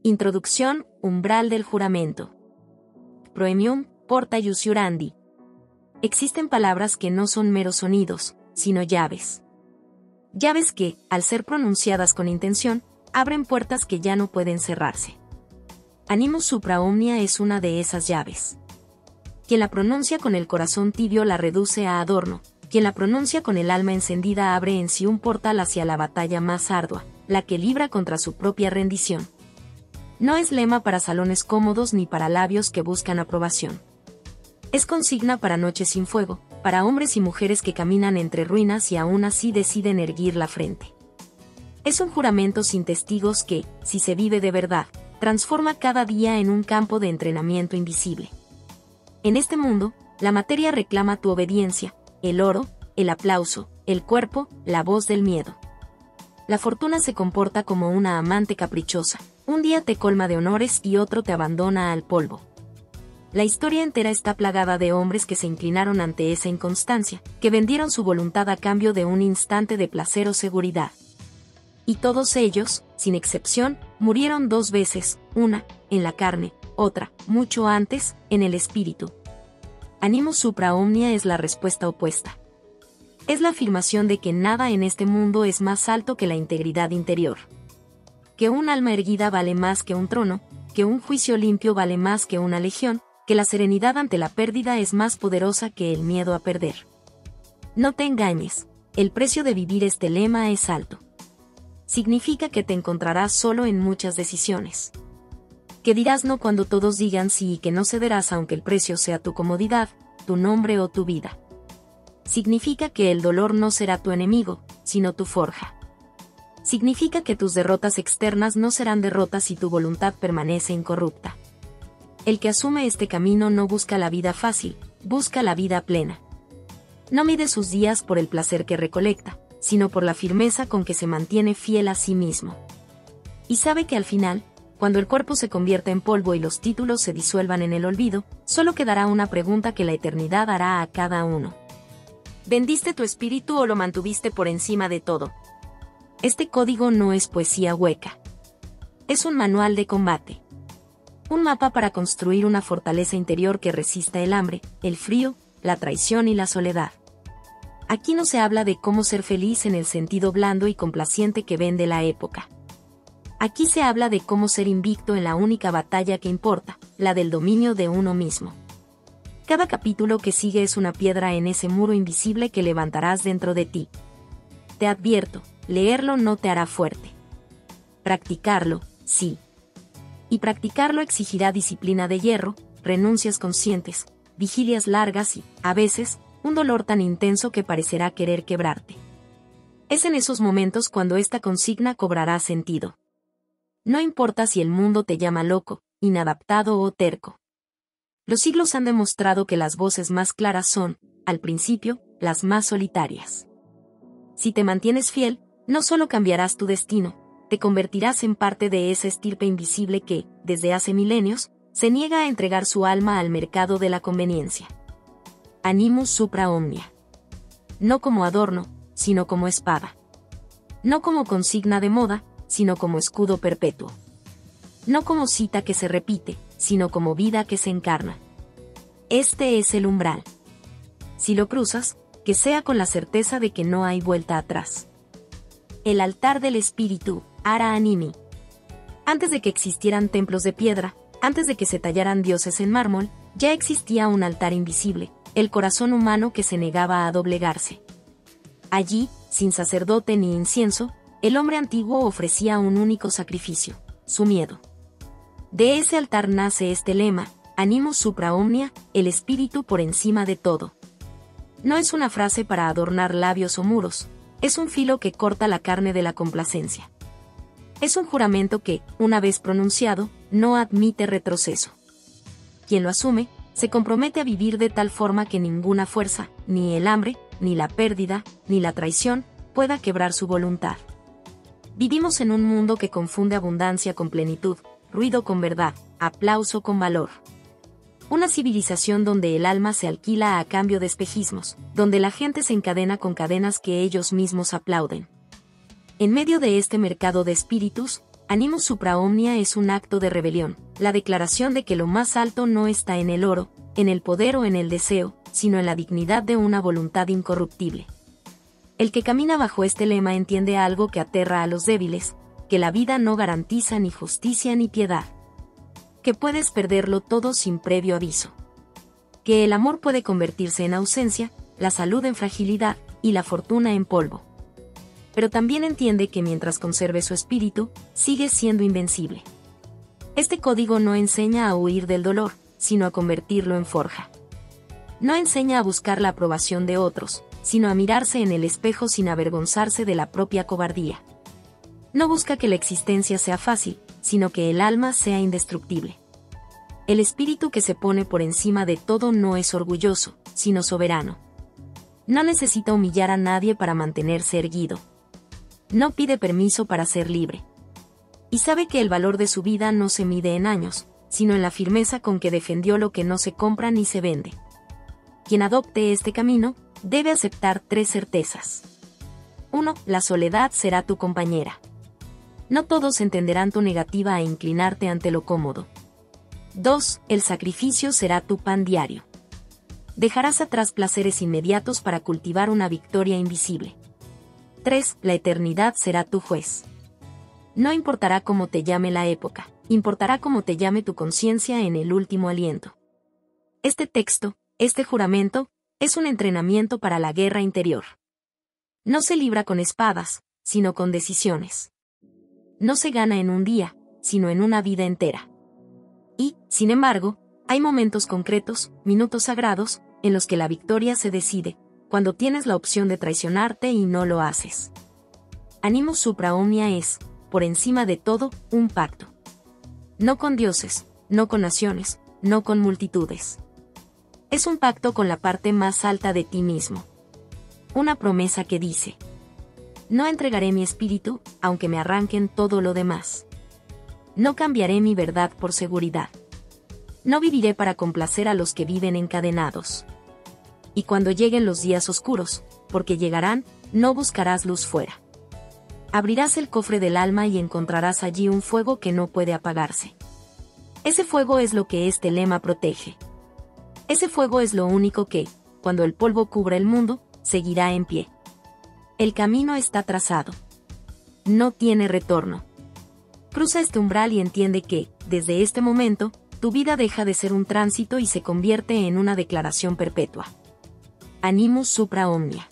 Introducción, umbral del juramento. Proemium, porta iusiurandi. Existen palabras que no son meros sonidos, sino llaves. Llaves que, al ser pronunciadas con intención, abren puertas que ya no pueden cerrarse. Animus supra omnia es una de esas llaves. Quien la pronuncia con el corazón tibio la reduce a adorno, quien la pronuncia con el alma encendida abre en sí un portal hacia la batalla más ardua, la que libra contra su propia rendición. No es lema para salones cómodos ni para labios que buscan aprobación. Es consigna para noches sin fuego, para hombres y mujeres que caminan entre ruinas y aún así deciden erguir la frente. Es un juramento sin testigos que, si se vive de verdad, transforma cada día en un campo de entrenamiento invisible. En este mundo, la materia reclama tu obediencia, el oro, el aplauso, el cuerpo, la voz del miedo. La fortuna se comporta como una amante caprichosa, un día te colma de honores y otro te abandona al polvo. La historia entera está plagada de hombres que se inclinaron ante esa inconstancia, que vendieron su voluntad a cambio de un instante de placer o seguridad. Y todos ellos, sin excepción, murieron 2 veces, una, en la carne, otra, mucho antes, en el espíritu. Animus supra omnia es la respuesta opuesta. Es la afirmación de que nada en este mundo es más alto que la integridad interior. Que un alma erguida vale más que un trono, que un juicio limpio vale más que una legión, que la serenidad ante la pérdida es más poderosa que el miedo a perder. No te engañes, el precio de vivir este lema es alto. Significa que te encontrarás solo en muchas decisiones. Que dirás no cuando todos digan sí y que no cederás aunque el precio sea tu comodidad, tu nombre o tu vida. Significa que el dolor no será tu enemigo, sino tu forja. Significa que tus derrotas externas no serán derrotas si tu voluntad permanece incorrupta. El que asume este camino no busca la vida fácil, busca la vida plena. No mide sus días por el placer que recolecta, sino por la firmeza con que se mantiene fiel a sí mismo. Y sabe que al final, cuando el cuerpo se convierta en polvo y los títulos se disuelvan en el olvido, solo quedará una pregunta que la eternidad hará a cada uno. ¿Vendiste tu espíritu o lo mantuviste por encima de todo? Este código no es poesía hueca. Es un manual de combate. Un mapa para construir una fortaleza interior que resista el hambre, el frío, la traición y la soledad. Aquí no se habla de cómo ser feliz en el sentido blando y complaciente que vende la época. Aquí se habla de cómo ser invicto en la única batalla que importa, la del dominio de uno mismo. Cada capítulo que sigue es una piedra en ese muro invisible que levantarás dentro de ti. Te advierto, leerlo no te hará fuerte. Practicarlo, sí. Y practicarlo exigirá disciplina de hierro, renuncias conscientes, vigilias largas y, a veces, un dolor tan intenso que parecerá querer quebrarte. Es en esos momentos cuando esta consigna cobrará sentido. No importa si el mundo te llama loco, inadaptado o terco. Los siglos han demostrado que las voces más claras son, al principio, las más solitarias. Si te mantienes fiel, no solo cambiarás tu destino, te convertirás en parte de esa estirpe invisible que, desde hace milenios, se niega a entregar su alma al mercado de la conveniencia. Animus supra omnia. No como adorno, sino como espada. No como consigna de moda, sino como escudo perpetuo. No como cita que se repite, sino como vida que se encarna. Este es el umbral. Si lo cruzas, que sea con la certeza de que no hay vuelta atrás. El altar del espíritu, Ara Animi. Antes de que existieran templos de piedra, antes de que se tallaran dioses en mármol, ya existía un altar invisible, el corazón humano que se negaba a doblegarse. Allí, sin sacerdote ni incienso, el hombre antiguo ofrecía un único sacrificio, su miedo. De ese altar nace este lema, Animus supra omnia, el espíritu por encima de todo. No es una frase para adornar labios o muros, es un filo que corta la carne de la complacencia. Es un juramento que, una vez pronunciado, no admite retroceso. Quien lo asume, se compromete a vivir de tal forma que ninguna fuerza, ni el hambre, ni la pérdida, ni la traición, pueda quebrar su voluntad. Vivimos en un mundo que confunde abundancia con plenitud, ruido con verdad, aplauso con valor. Una civilización donde el alma se alquila a cambio de espejismos, donde la gente se encadena con cadenas que ellos mismos aplauden. En medio de este mercado de espíritus, Animus supra omnia es un acto de rebelión, la declaración de que lo más alto no está en el oro, en el poder o en el deseo, sino en la dignidad de una voluntad incorruptible. El que camina bajo este lema entiende algo que aterra a los débiles, que la vida no garantiza ni justicia ni piedad, que puedes perderlo todo sin previo aviso, que el amor puede convertirse en ausencia, la salud en fragilidad y la fortuna en polvo. Pero también entiende que mientras conserve su espíritu, sigue siendo invencible. Este código no enseña a huir del dolor, sino a convertirlo en forja. No enseña a buscar la aprobación de otros, sino a mirarse en el espejo sin avergonzarse de la propia cobardía. No busca que la existencia sea fácil, sino que el alma sea indestructible. El espíritu que se pone por encima de todo no es orgulloso, sino soberano. No necesita humillar a nadie para mantenerse erguido. No pide permiso para ser libre. Y sabe que el valor de su vida no se mide en años, sino en la firmeza con que defendió lo que no se compra ni se vende. Quien adopte este camino, debe aceptar 3 certezas. 1. La soledad será tu compañera. No todos entenderán tu negativa a inclinarte ante lo cómodo. 2. El sacrificio será tu pan diario. Dejarás atrás placeres inmediatos para cultivar una victoria invisible. 3. La eternidad será tu juez. No importará cómo te llame la época, importará cómo te llame tu conciencia en el último aliento. Este texto, este juramento, es un entrenamiento para la guerra interior. No se libra con espadas, sino con decisiones. No se gana en un día, sino en una vida entera. Y, sin embargo, hay momentos concretos, minutos sagrados, en los que la victoria se decide, cuando tienes la opción de traicionarte y no lo haces. Animus supra omnia es, por encima de todo, un pacto. No con dioses, no con naciones, no con multitudes. Es un pacto con la parte más alta de ti mismo. Una promesa que dice: no entregaré mi espíritu, aunque me arranquen todo lo demás. No cambiaré mi verdad por seguridad. No viviré para complacer a los que viven encadenados. Y cuando lleguen los días oscuros, porque llegarán, no buscarás luz fuera. Abrirás el cofre del alma y encontrarás allí un fuego que no puede apagarse. Ese fuego es lo que este lema protege. Ese fuego es lo único que, cuando el polvo cubra el mundo, seguirá en pie. El camino está trazado. No tiene retorno. Cruza este umbral y entiende que, desde este momento, tu vida deja de ser un tránsito y se convierte en una declaración perpetua. Animus supra omnia.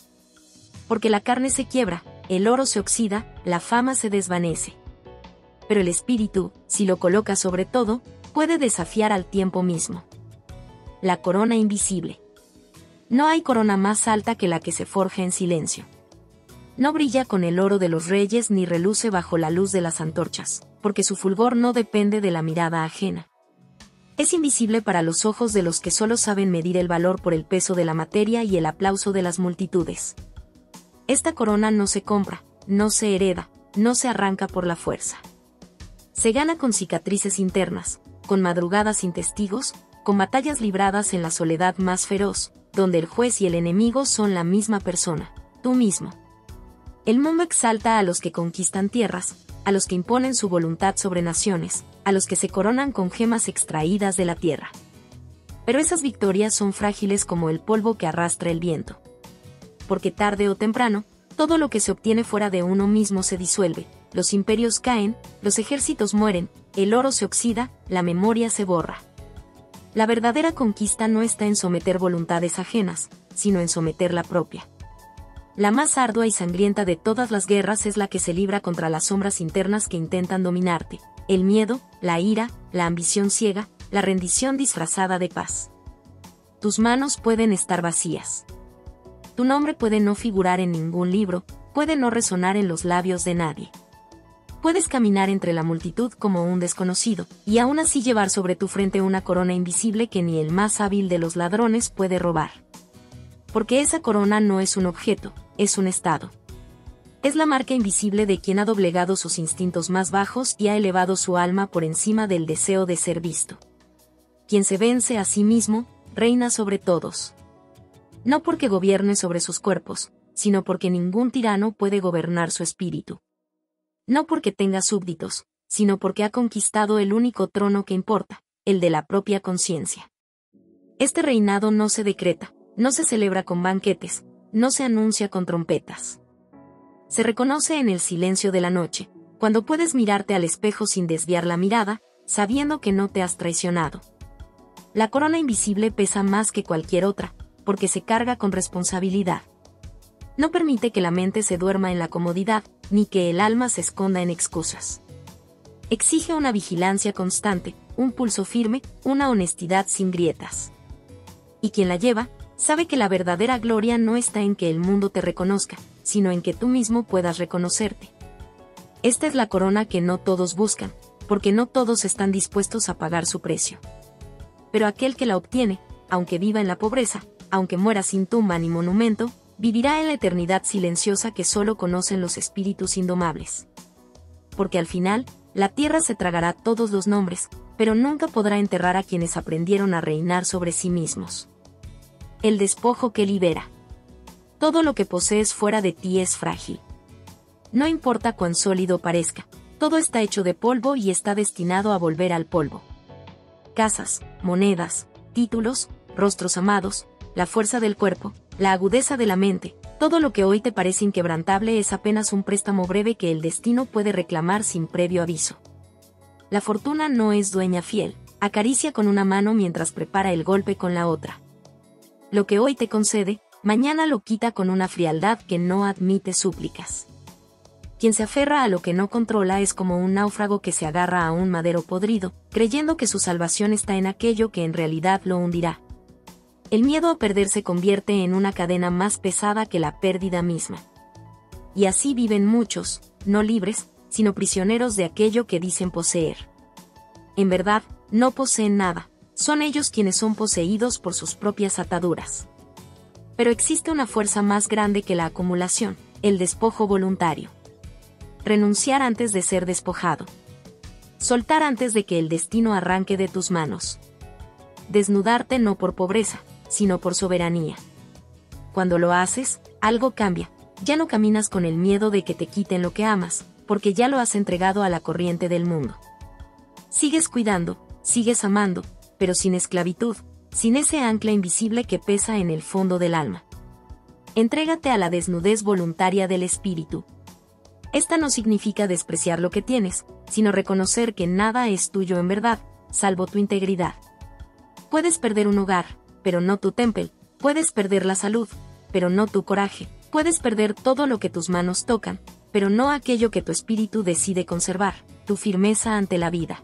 Porque la carne se quiebra, el oro se oxida, la fama se desvanece. Pero el espíritu, si lo coloca sobre todo, puede desafiar al tiempo mismo. La corona invisible. No hay corona más alta que la que se forja en silencio. No brilla con el oro de los reyes ni reluce bajo la luz de las antorchas, porque su fulgor no depende de la mirada ajena. Es invisible para los ojos de los que solo saben medir el valor por el peso de la materia y el aplauso de las multitudes. Esta corona no se compra, no se hereda, no se arranca por la fuerza. Se gana con cicatrices internas, con madrugadas sin testigos, con batallas libradas en la soledad más feroz, donde el juez y el enemigo son la misma persona, tú mismo. El mundo exalta a los que conquistan tierras, a los que imponen su voluntad sobre naciones, a los que se coronan con gemas extraídas de la tierra. Pero esas victorias son frágiles como el polvo que arrastra el viento. Porque tarde o temprano, todo lo que se obtiene fuera de uno mismo se disuelve, los imperios caen, los ejércitos mueren, el oro se oxida, la memoria se borra. La verdadera conquista no está en someter voluntades ajenas, sino en someter la propia. La más ardua y sangrienta de todas las guerras es la que se libra contra las sombras internas que intentan dominarte, el miedo, la ira, la ambición ciega, la rendición disfrazada de paz. Tus manos pueden estar vacías. Tu nombre puede no figurar en ningún libro, puede no resonar en los labios de nadie. Puedes caminar entre la multitud como un desconocido, y aún así llevar sobre tu frente una corona invisible que ni el más hábil de los ladrones puede robar. Porque esa corona no es un objeto, es un estado. Es la marca invisible de quien ha doblegado sus instintos más bajos y ha elevado su alma por encima del deseo de ser visto. Quien se vence a sí mismo, reina sobre todos. No porque gobierne sobre sus cuerpos, sino porque ningún tirano puede gobernar su espíritu. No porque tenga súbditos, sino porque ha conquistado el único trono que importa, el de la propia conciencia. Este reinado no se decreta, no se celebra con banquetes, no se anuncia con trompetas. Se reconoce en el silencio de la noche, cuando puedes mirarte al espejo sin desviar la mirada, sabiendo que no te has traicionado. La corona invisible pesa más que cualquier otra, porque se carga con responsabilidad. No permite que la mente se duerma en la comodidad, ni que el alma se esconda en excusas. Exige una vigilancia constante, un pulso firme, una honestidad sin grietas. Y quien la lleva, sabe que la verdadera gloria no está en que el mundo te reconozca, sino en que tú mismo puedas reconocerte. Esta es la corona que no todos buscan, porque no todos están dispuestos a pagar su precio. Pero aquel que la obtiene, aunque viva en la pobreza, aunque muera sin tumba ni monumento, vivirá en la eternidad silenciosa que solo conocen los espíritus indomables. Porque al final, la tierra se tragará todos los nombres, pero nunca podrá enterrar a quienes aprendieron a reinar sobre sí mismos. El despojo que libera. Todo lo que posees fuera de ti es frágil. No importa cuán sólido parezca, todo está hecho de polvo y está destinado a volver al polvo. Casas, monedas, títulos, rostros amados, la fuerza del cuerpo, la agudeza de la mente, todo lo que hoy te parece inquebrantable es apenas un préstamo breve que el destino puede reclamar sin previo aviso. La fortuna no es dueña fiel, acaricia con una mano mientras prepara el golpe con la otra. Lo que hoy te concede, mañana lo quita con una frialdad que no admite súplicas. Quien se aferra a lo que no controla es como un náufrago que se agarra a un madero podrido, creyendo que su salvación está en aquello que en realidad lo hundirá. El miedo a perder se convierte en una cadena más pesada que la pérdida misma. Y así viven muchos, no libres, sino prisioneros de aquello que dicen poseer. En verdad, no poseen nada, son ellos quienes son poseídos por sus propias ataduras. Pero existe una fuerza más grande que la acumulación, el despojo voluntario. Renunciar antes de ser despojado. Soltar antes de que el destino arranque de tus manos. Desnudarte no por pobreza, sino por soberanía. Cuando lo haces, algo cambia, ya no caminas con el miedo de que te quiten lo que amas, porque ya lo has entregado a la corriente del mundo. Sigues cuidando, sigues amando, pero sin esclavitud, sin ese ancla invisible que pesa en el fondo del alma. Entrégate a la desnudez voluntaria del espíritu. Esta no significa despreciar lo que tienes, sino reconocer que nada es tuyo en verdad, salvo tu integridad. Puedes perder un hogar, pero no tu temple, puedes perder la salud, pero no tu coraje, puedes perder todo lo que tus manos tocan, pero no aquello que tu espíritu decide conservar, tu firmeza ante la vida.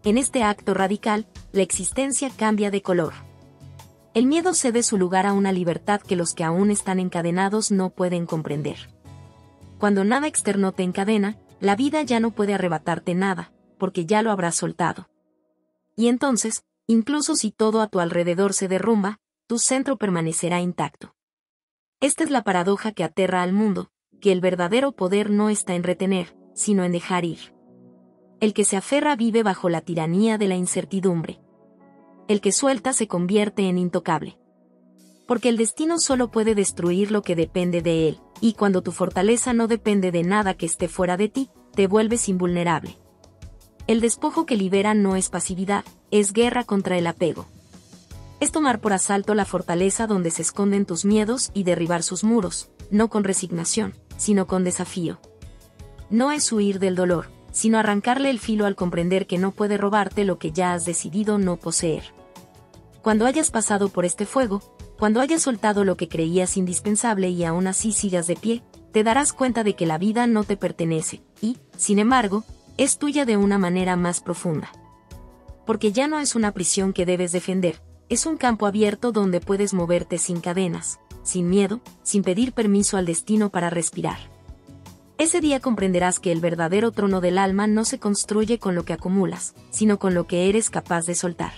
En este acto radical, la existencia cambia de color. El miedo cede su lugar a una libertad que los que aún están encadenados no pueden comprender. Cuando nada externo te encadena, la vida ya no puede arrebatarte nada, porque ya lo habrás soltado. Y entonces, incluso si todo a tu alrededor se derrumba, tu centro permanecerá intacto. Esta es la paradoja que aterra al mundo, que el verdadero poder no está en retener, sino en dejar ir. El que se aferra vive bajo la tiranía de la incertidumbre. El que suelta se convierte en intocable. Porque el destino solo puede destruir lo que depende de él, y cuando tu fortaleza no depende de nada que esté fuera de ti, te vuelves invulnerable. El despojo que libera no es pasividad, es guerra contra el apego. Es tomar por asalto la fortaleza donde se esconden tus miedos y derribar sus muros, no con resignación, sino con desafío. No es huir del dolor, sino arrancarle el filo al comprender que no puede robarte lo que ya has decidido no poseer. Cuando hayas pasado por este fuego, cuando hayas soltado lo que creías indispensable y aún así sigas de pie, te darás cuenta de que la vida no te pertenece, y, sin embargo, es tuya de una manera más profunda. Porque ya no es una prisión que debes defender, es un campo abierto donde puedes moverte sin cadenas, sin miedo, sin pedir permiso al destino para respirar. Ese día comprenderás que el verdadero trono del alma no se construye con lo que acumulas, sino con lo que eres capaz de soltar.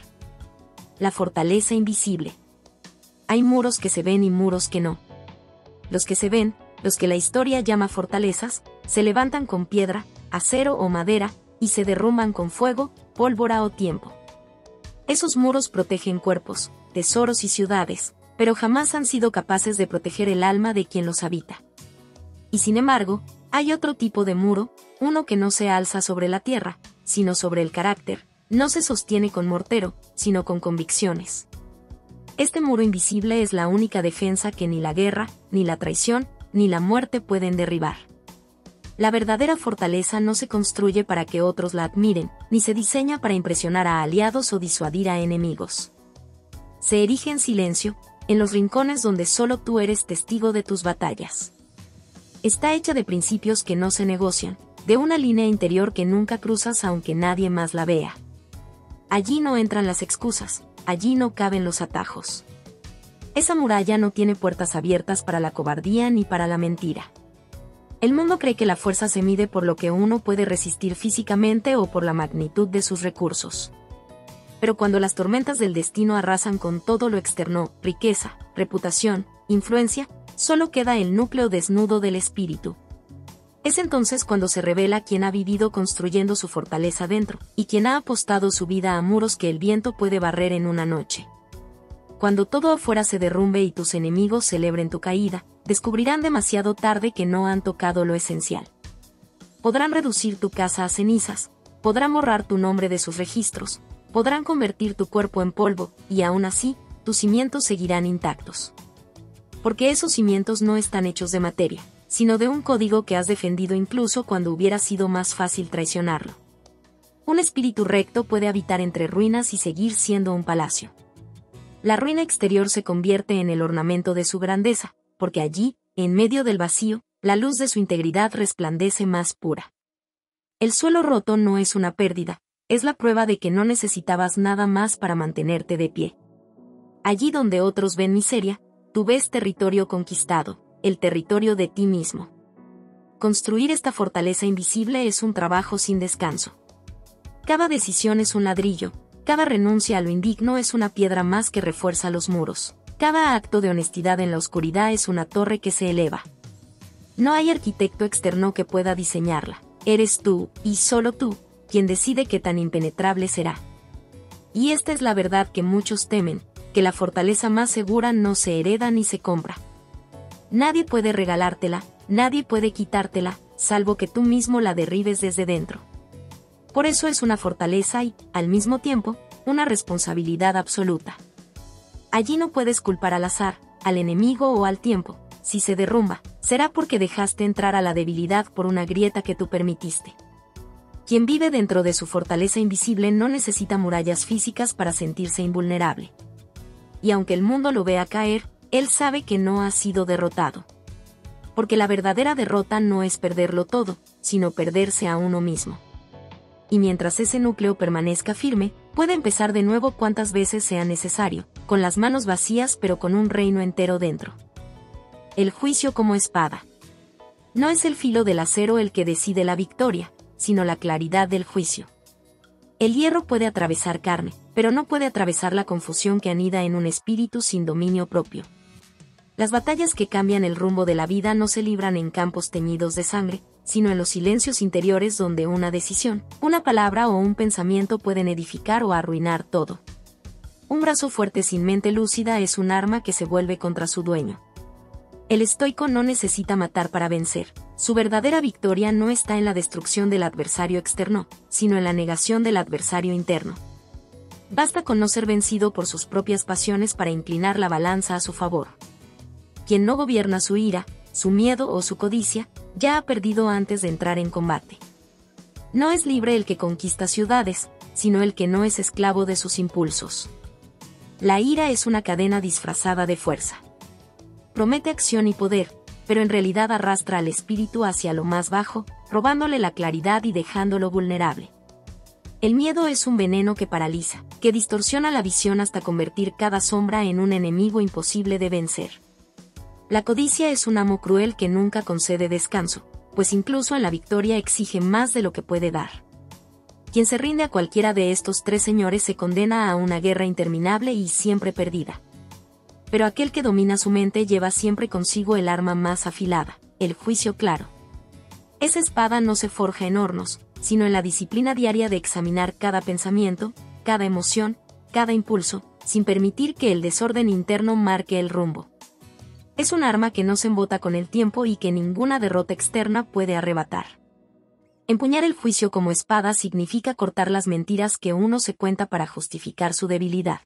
La fortaleza invisible. Hay muros que se ven y muros que no. Los que se ven, los que la historia llama fortalezas, se levantan con piedra, acero o madera, y se derrumban con fuego, pólvora o tiempo. Esos muros protegen cuerpos, tesoros y ciudades, pero jamás han sido capaces de proteger el alma de quien los habita. Y sin embargo, Hay otro tipo de muro, uno que no se alza sobre la tierra, sino sobre el carácter, no se sostiene con mortero, sino con convicciones. Este muro invisible es la única defensa que ni la guerra, ni la traición, ni la muerte pueden derribar. La verdadera fortaleza no se construye para que otros la admiren, ni se diseña para impresionar a aliados o disuadir a enemigos. Se erige en silencio, en los rincones donde solo tú eres testigo de tus batallas. Está hecha de principios que no se negocian, de una línea interior que nunca cruzas aunque nadie más la vea. Allí no entran las excusas, allí no caben los atajos. Esa muralla no tiene puertas abiertas para la cobardía ni para la mentira. El mundo cree que la fuerza se mide por lo que uno puede resistir físicamente o por la magnitud de sus recursos. Pero cuando las tormentas del destino arrasan con todo lo externo, riqueza, reputación, influencia, solo queda el núcleo desnudo del espíritu. Es entonces cuando se revela quien ha vivido construyendo su fortaleza dentro, y quien ha apostado su vida a muros que el viento puede barrer en una noche. Cuando todo afuera se derrumbe y tus enemigos celebren tu caída, descubrirán demasiado tarde que no han tocado lo esencial. Podrán reducir tu casa a cenizas, podrán borrar tu nombre de sus registros, podrán convertir tu cuerpo en polvo, y aún así, tus cimientos seguirán intactos. Porque esos cimientos no están hechos de materia, sino de un código que has defendido incluso cuando hubiera sido más fácil traicionarlo. Un espíritu recto puede habitar entre ruinas y seguir siendo un palacio. La ruina exterior se convierte en el ornamento de su grandeza, porque allí, en medio del vacío, la luz de su integridad resplandece más pura. El suelo roto no es una pérdida, es la prueba de que no necesitabas nada más para mantenerte de pie. Allí donde otros ven miseria, tú ves territorio conquistado, el territorio de ti mismo. Construir esta fortaleza invisible es un trabajo sin descanso. Cada decisión es un ladrillo, cada renuncia a lo indigno es una piedra más que refuerza los muros, cada acto de honestidad en la oscuridad es una torre que se eleva. No hay arquitecto externo que pueda diseñarla, eres tú, y solo tú, quien decide qué tan impenetrable será. Y esta es la verdad que muchos temen, que la fortaleza más segura no se hereda ni se compra. Nadie puede regalártela, nadie puede quitártela, salvo que tú mismo la derribes desde dentro. Por eso es una fortaleza y, al mismo tiempo, una responsabilidad absoluta. Allí no puedes culpar al azar, al enemigo o al tiempo. Si se derrumba, será porque dejaste entrar a la debilidad por una grieta que tú permitiste. Quien vive dentro de su fortaleza invisible no necesita murallas físicas para sentirse invulnerable. Y aunque el mundo lo vea caer, él sabe que no ha sido derrotado. Porque la verdadera derrota no es perderlo todo, sino perderse a uno mismo. Y mientras ese núcleo permanezca firme, puede empezar de nuevo cuantas veces sea necesario, con las manos vacías pero con un reino entero dentro. El juicio como espada. No es el filo del acero el que decide la victoria, sino la claridad del juicio. El hierro puede atravesar carne, pero no puede atravesar la confusión que anida en un espíritu sin dominio propio. Las batallas que cambian el rumbo de la vida no se libran en campos teñidos de sangre, sino en los silencios interiores donde una decisión, una palabra o un pensamiento pueden edificar o arruinar todo. Un brazo fuerte sin mente lúcida es un arma que se vuelve contra su dueño. El estoico no necesita matar para vencer. Su verdadera victoria no está en la destrucción del adversario externo, sino en la negación del adversario interno. Basta con no ser vencido por sus propias pasiones para inclinar la balanza a su favor. Quien no gobierna su ira, su miedo o su codicia, ya ha perdido antes de entrar en combate. No es libre el que conquista ciudades, sino el que no es esclavo de sus impulsos. La ira es una cadena disfrazada de fuerza. Promete acción y poder, pero en realidad arrastra al espíritu hacia lo más bajo, robándole la claridad y dejándolo vulnerable. El miedo es un veneno que paraliza, que distorsiona la visión hasta convertir cada sombra en un enemigo imposible de vencer. La codicia es un amo cruel que nunca concede descanso, pues incluso en la victoria exige más de lo que puede dar. Quien se rinde a cualquiera de estos tres señores se condena a una guerra interminable y siempre perdida. Pero aquel que domina su mente lleva siempre consigo el arma más afilada, el juicio claro. Esa espada no se forja en hornos, sino en la disciplina diaria de examinar cada pensamiento, cada emoción, cada impulso, sin permitir que el desorden interno marque el rumbo. Es un arma que no se embota con el tiempo y que ninguna derrota externa puede arrebatar. Empuñar el juicio como espada significa cortar las mentiras que uno se cuenta para justificar su debilidad.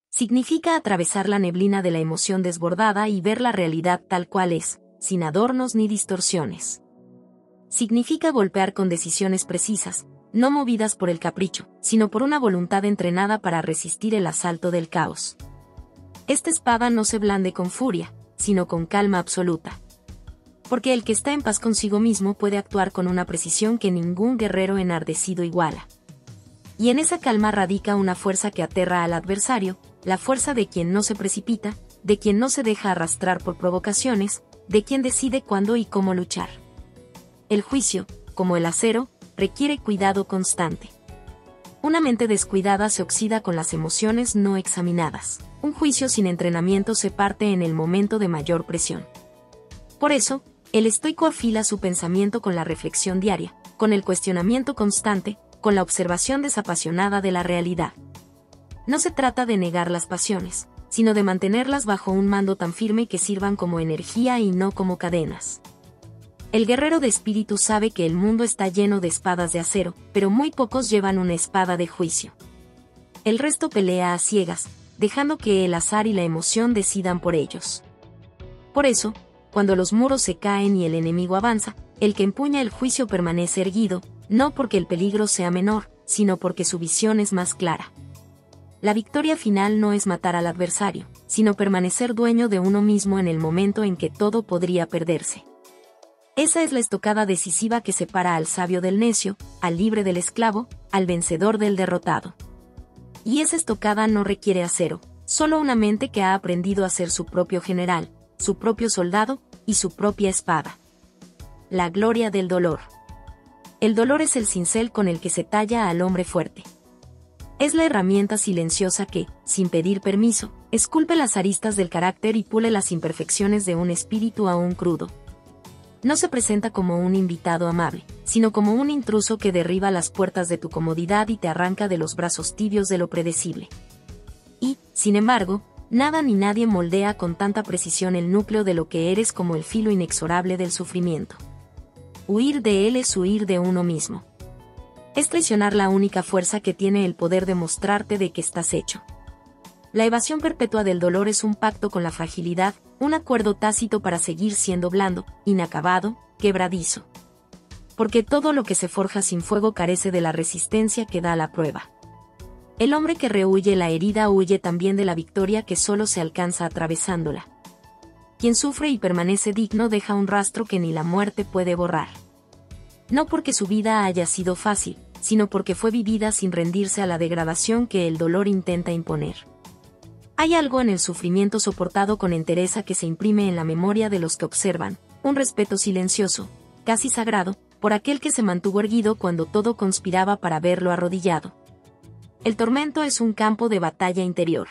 Significa atravesar la neblina de la emoción desbordada y ver la realidad tal cual es, sin adornos ni distorsiones. Significa golpear con decisiones precisas, no movidas por el capricho, sino por una voluntad entrenada para resistir el asalto del caos. Esta espada no se blande con furia, sino con calma absoluta. Porque el que está en paz consigo mismo puede actuar con una precisión que ningún guerrero enardecido iguala. Y en esa calma radica una fuerza que aterra al adversario, la fuerza de quien no se precipita, de quien no se deja arrastrar por provocaciones, de quien decide cuándo y cómo luchar. El juicio, como el acero, requiere cuidado constante. Una mente descuidada se oxida con las emociones no examinadas. Un juicio sin entrenamiento se parte en el momento de mayor presión. Por eso, el estoico afila su pensamiento con la reflexión diaria, con el cuestionamiento constante, con la observación desapasionada de la realidad. No se trata de negar las pasiones, sino de mantenerlas bajo un mando tan firme que sirvan como energía y no como cadenas. El guerrero de espíritu sabe que el mundo está lleno de espadas de acero, pero muy pocos llevan una espada de juicio. El resto pelea a ciegas, dejando que el azar y la emoción decidan por ellos. Por eso, cuando los muros se caen y el enemigo avanza, el que empuña el juicio permanece erguido, no porque el peligro sea menor, sino porque su visión es más clara. La victoria final no es matar al adversario, sino permanecer dueño de uno mismo en el momento en que todo podría perderse. Esa es la estocada decisiva que separa al sabio del necio, al libre del esclavo, al vencedor del derrotado. Y esa estocada no requiere acero, solo una mente que ha aprendido a ser su propio general, su propio soldado y su propia espada. La gloria del dolor. El dolor es el cincel con el que se talla al hombre fuerte. Es la herramienta silenciosa que, sin pedir permiso, esculpe las aristas del carácter y pule las imperfecciones de un espíritu aún crudo. No se presenta como un invitado amable, sino como un intruso que derriba las puertas de tu comodidad y te arranca de los brazos tibios de lo predecible. Y, sin embargo, nada ni nadie moldea con tanta precisión el núcleo de lo que eres como el filo inexorable del sufrimiento. Huir de él es huir de uno mismo. Es traicionar la única fuerza que tiene el poder de mostrarte de qué estás hecho. La evasión perpetua del dolor es un pacto con la fragilidad, un acuerdo tácito para seguir siendo blando, inacabado, quebradizo. Porque todo lo que se forja sin fuego carece de la resistencia que da la prueba. El hombre que rehuye la herida huye también de la victoria que solo se alcanza atravesándola. Quien sufre y permanece digno deja un rastro que ni la muerte puede borrar. No porque su vida haya sido fácil, sino porque fue vivida sin rendirse a la degradación que el dolor intenta imponer. Hay algo en el sufrimiento soportado con entereza que se imprime en la memoria de los que observan, un respeto silencioso, casi sagrado, por aquel que se mantuvo erguido cuando todo conspiraba para verlo arrodillado. El tormento es un campo de batalla interior.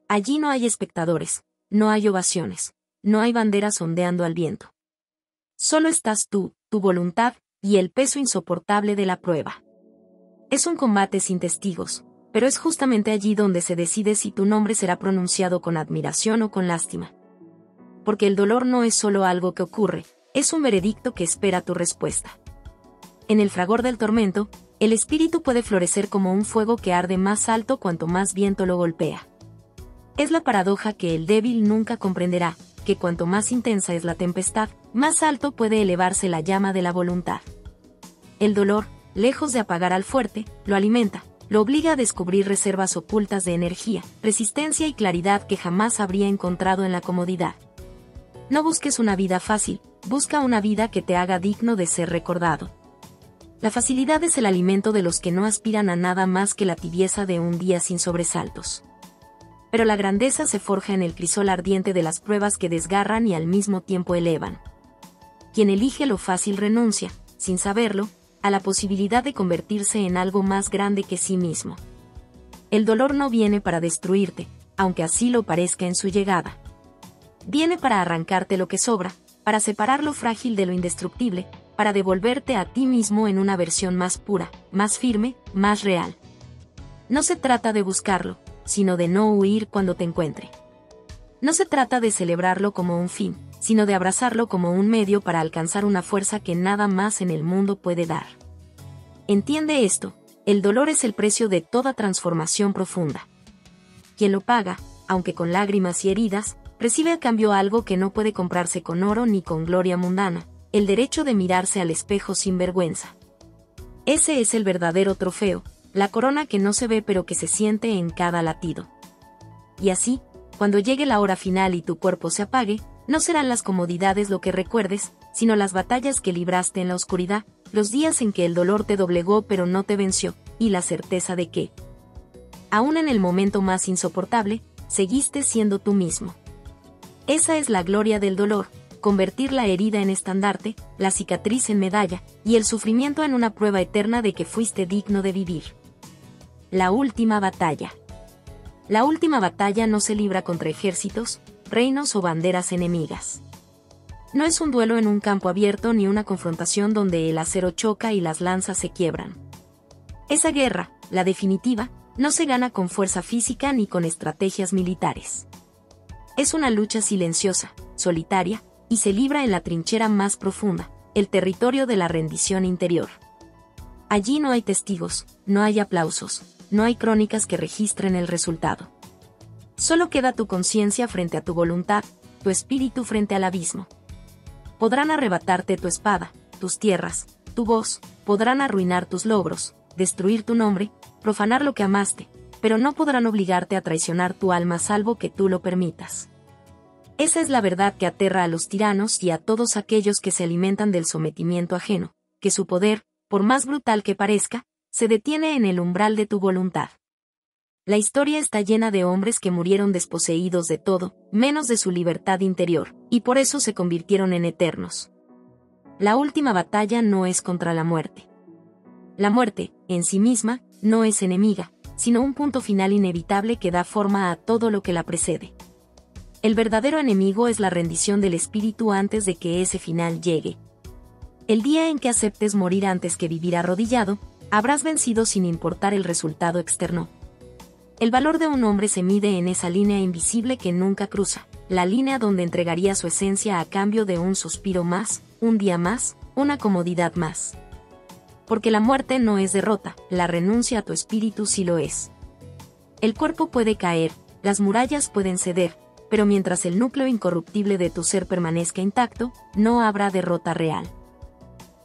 Allí no hay espectadores, no hay ovaciones, no hay banderas ondeando al viento. Solo estás tú, tu voluntad, y el peso insoportable de la prueba. Es un combate sin testigos, pero es justamente allí donde se decide si tu nombre será pronunciado con admiración o con lástima. Porque el dolor no es solo algo que ocurre, es un veredicto que espera tu respuesta. En el fragor del tormento, el espíritu puede florecer como un fuego que arde más alto cuanto más viento lo golpea. Es la paradoja que el débil nunca comprenderá, que cuanto más intensa es la tempestad, más alto puede elevarse la llama de la voluntad. El dolor, lejos de apagar al fuerte, lo alimenta, lo obliga a descubrir reservas ocultas de energía, resistencia y claridad que jamás habría encontrado en la comodidad. No busques una vida fácil, busca una vida que te haga digno de ser recordado. La facilidad es el alimento de los que no aspiran a nada más que la tibieza de un día sin sobresaltos. Pero la grandeza se forja en el crisol ardiente de las pruebas que desgarran y al mismo tiempo elevan. Quien elige lo fácil renuncia, sin saberlo, a la posibilidad de convertirse en algo más grande que sí mismo. El dolor no viene para destruirte, aunque así lo parezca en su llegada. Viene para arrancarte lo que sobra, para separar lo frágil de lo indestructible, para devolverte a ti mismo en una versión más pura, más firme, más real. No se trata de buscarlo, sino de no huir cuando te encuentre. No se trata de celebrarlo como un fin, sino de abrazarlo como un medio para alcanzar una fuerza que nada más en el mundo puede dar. Entiende esto, el dolor es el precio de toda transformación profunda. Quien lo paga, aunque con lágrimas y heridas, recibe a cambio algo que no puede comprarse con oro ni con gloria mundana, el derecho de mirarse al espejo sin vergüenza. Ese es el verdadero trofeo, la corona que no se ve pero que se siente en cada latido. Y así, cuando llegue la hora final y tu cuerpo se apague, no serán las comodidades lo que recuerdes, sino las batallas que libraste en la oscuridad, los días en que el dolor te doblegó pero no te venció, y la certeza de que, aún en el momento más insoportable, seguiste siendo tú mismo. Esa es la gloria del dolor, convertir la herida en estandarte, la cicatriz en medalla, y el sufrimiento en una prueba eterna de que fuiste digno de vivir. La última batalla. La última batalla no se libra contra ejércitos, reinos o banderas enemigas. No es un duelo en un campo abierto ni una confrontación donde el acero choca y las lanzas se quiebran. Esa guerra, la definitiva, no se gana con fuerza física ni con estrategias militares. Es una lucha silenciosa, solitaria, y se libra en la trinchera más profunda, el territorio de la rendición interior. Allí no hay testigos, no hay aplausos, no hay crónicas que registren el resultado. Solo queda tu conciencia frente a tu voluntad, tu espíritu frente al abismo. Podrán arrebatarte tu espada, tus tierras, tu voz, podrán arruinar tus logros, destruir tu nombre, profanar lo que amaste, pero no podrán obligarte a traicionar tu alma salvo que tú lo permitas. Esa es la verdad que aterra a los tiranos y a todos aquellos que se alimentan del sometimiento ajeno, que su poder, por más brutal que parezca, se detiene en el umbral de tu voluntad. La historia está llena de hombres que murieron desposeídos de todo, menos de su libertad interior, y por eso se convirtieron en eternos. La última batalla no es contra la muerte. La muerte, en sí misma, no es enemiga, sino un punto final inevitable que da forma a todo lo que la precede. El verdadero enemigo es la rendición del espíritu antes de que ese final llegue. El día en que aceptes morir antes que vivir arrodillado, habrás vencido sin importar el resultado externo. El valor de un hombre se mide en esa línea invisible que nunca cruza, la línea donde entregaría su esencia a cambio de un suspiro más, un día más, una comodidad más. Porque la muerte no es derrota, la renuncia a tu espíritu sí lo es. El cuerpo puede caer, las murallas pueden ceder, pero mientras el núcleo incorruptible de tu ser permanezca intacto, no habrá derrota real.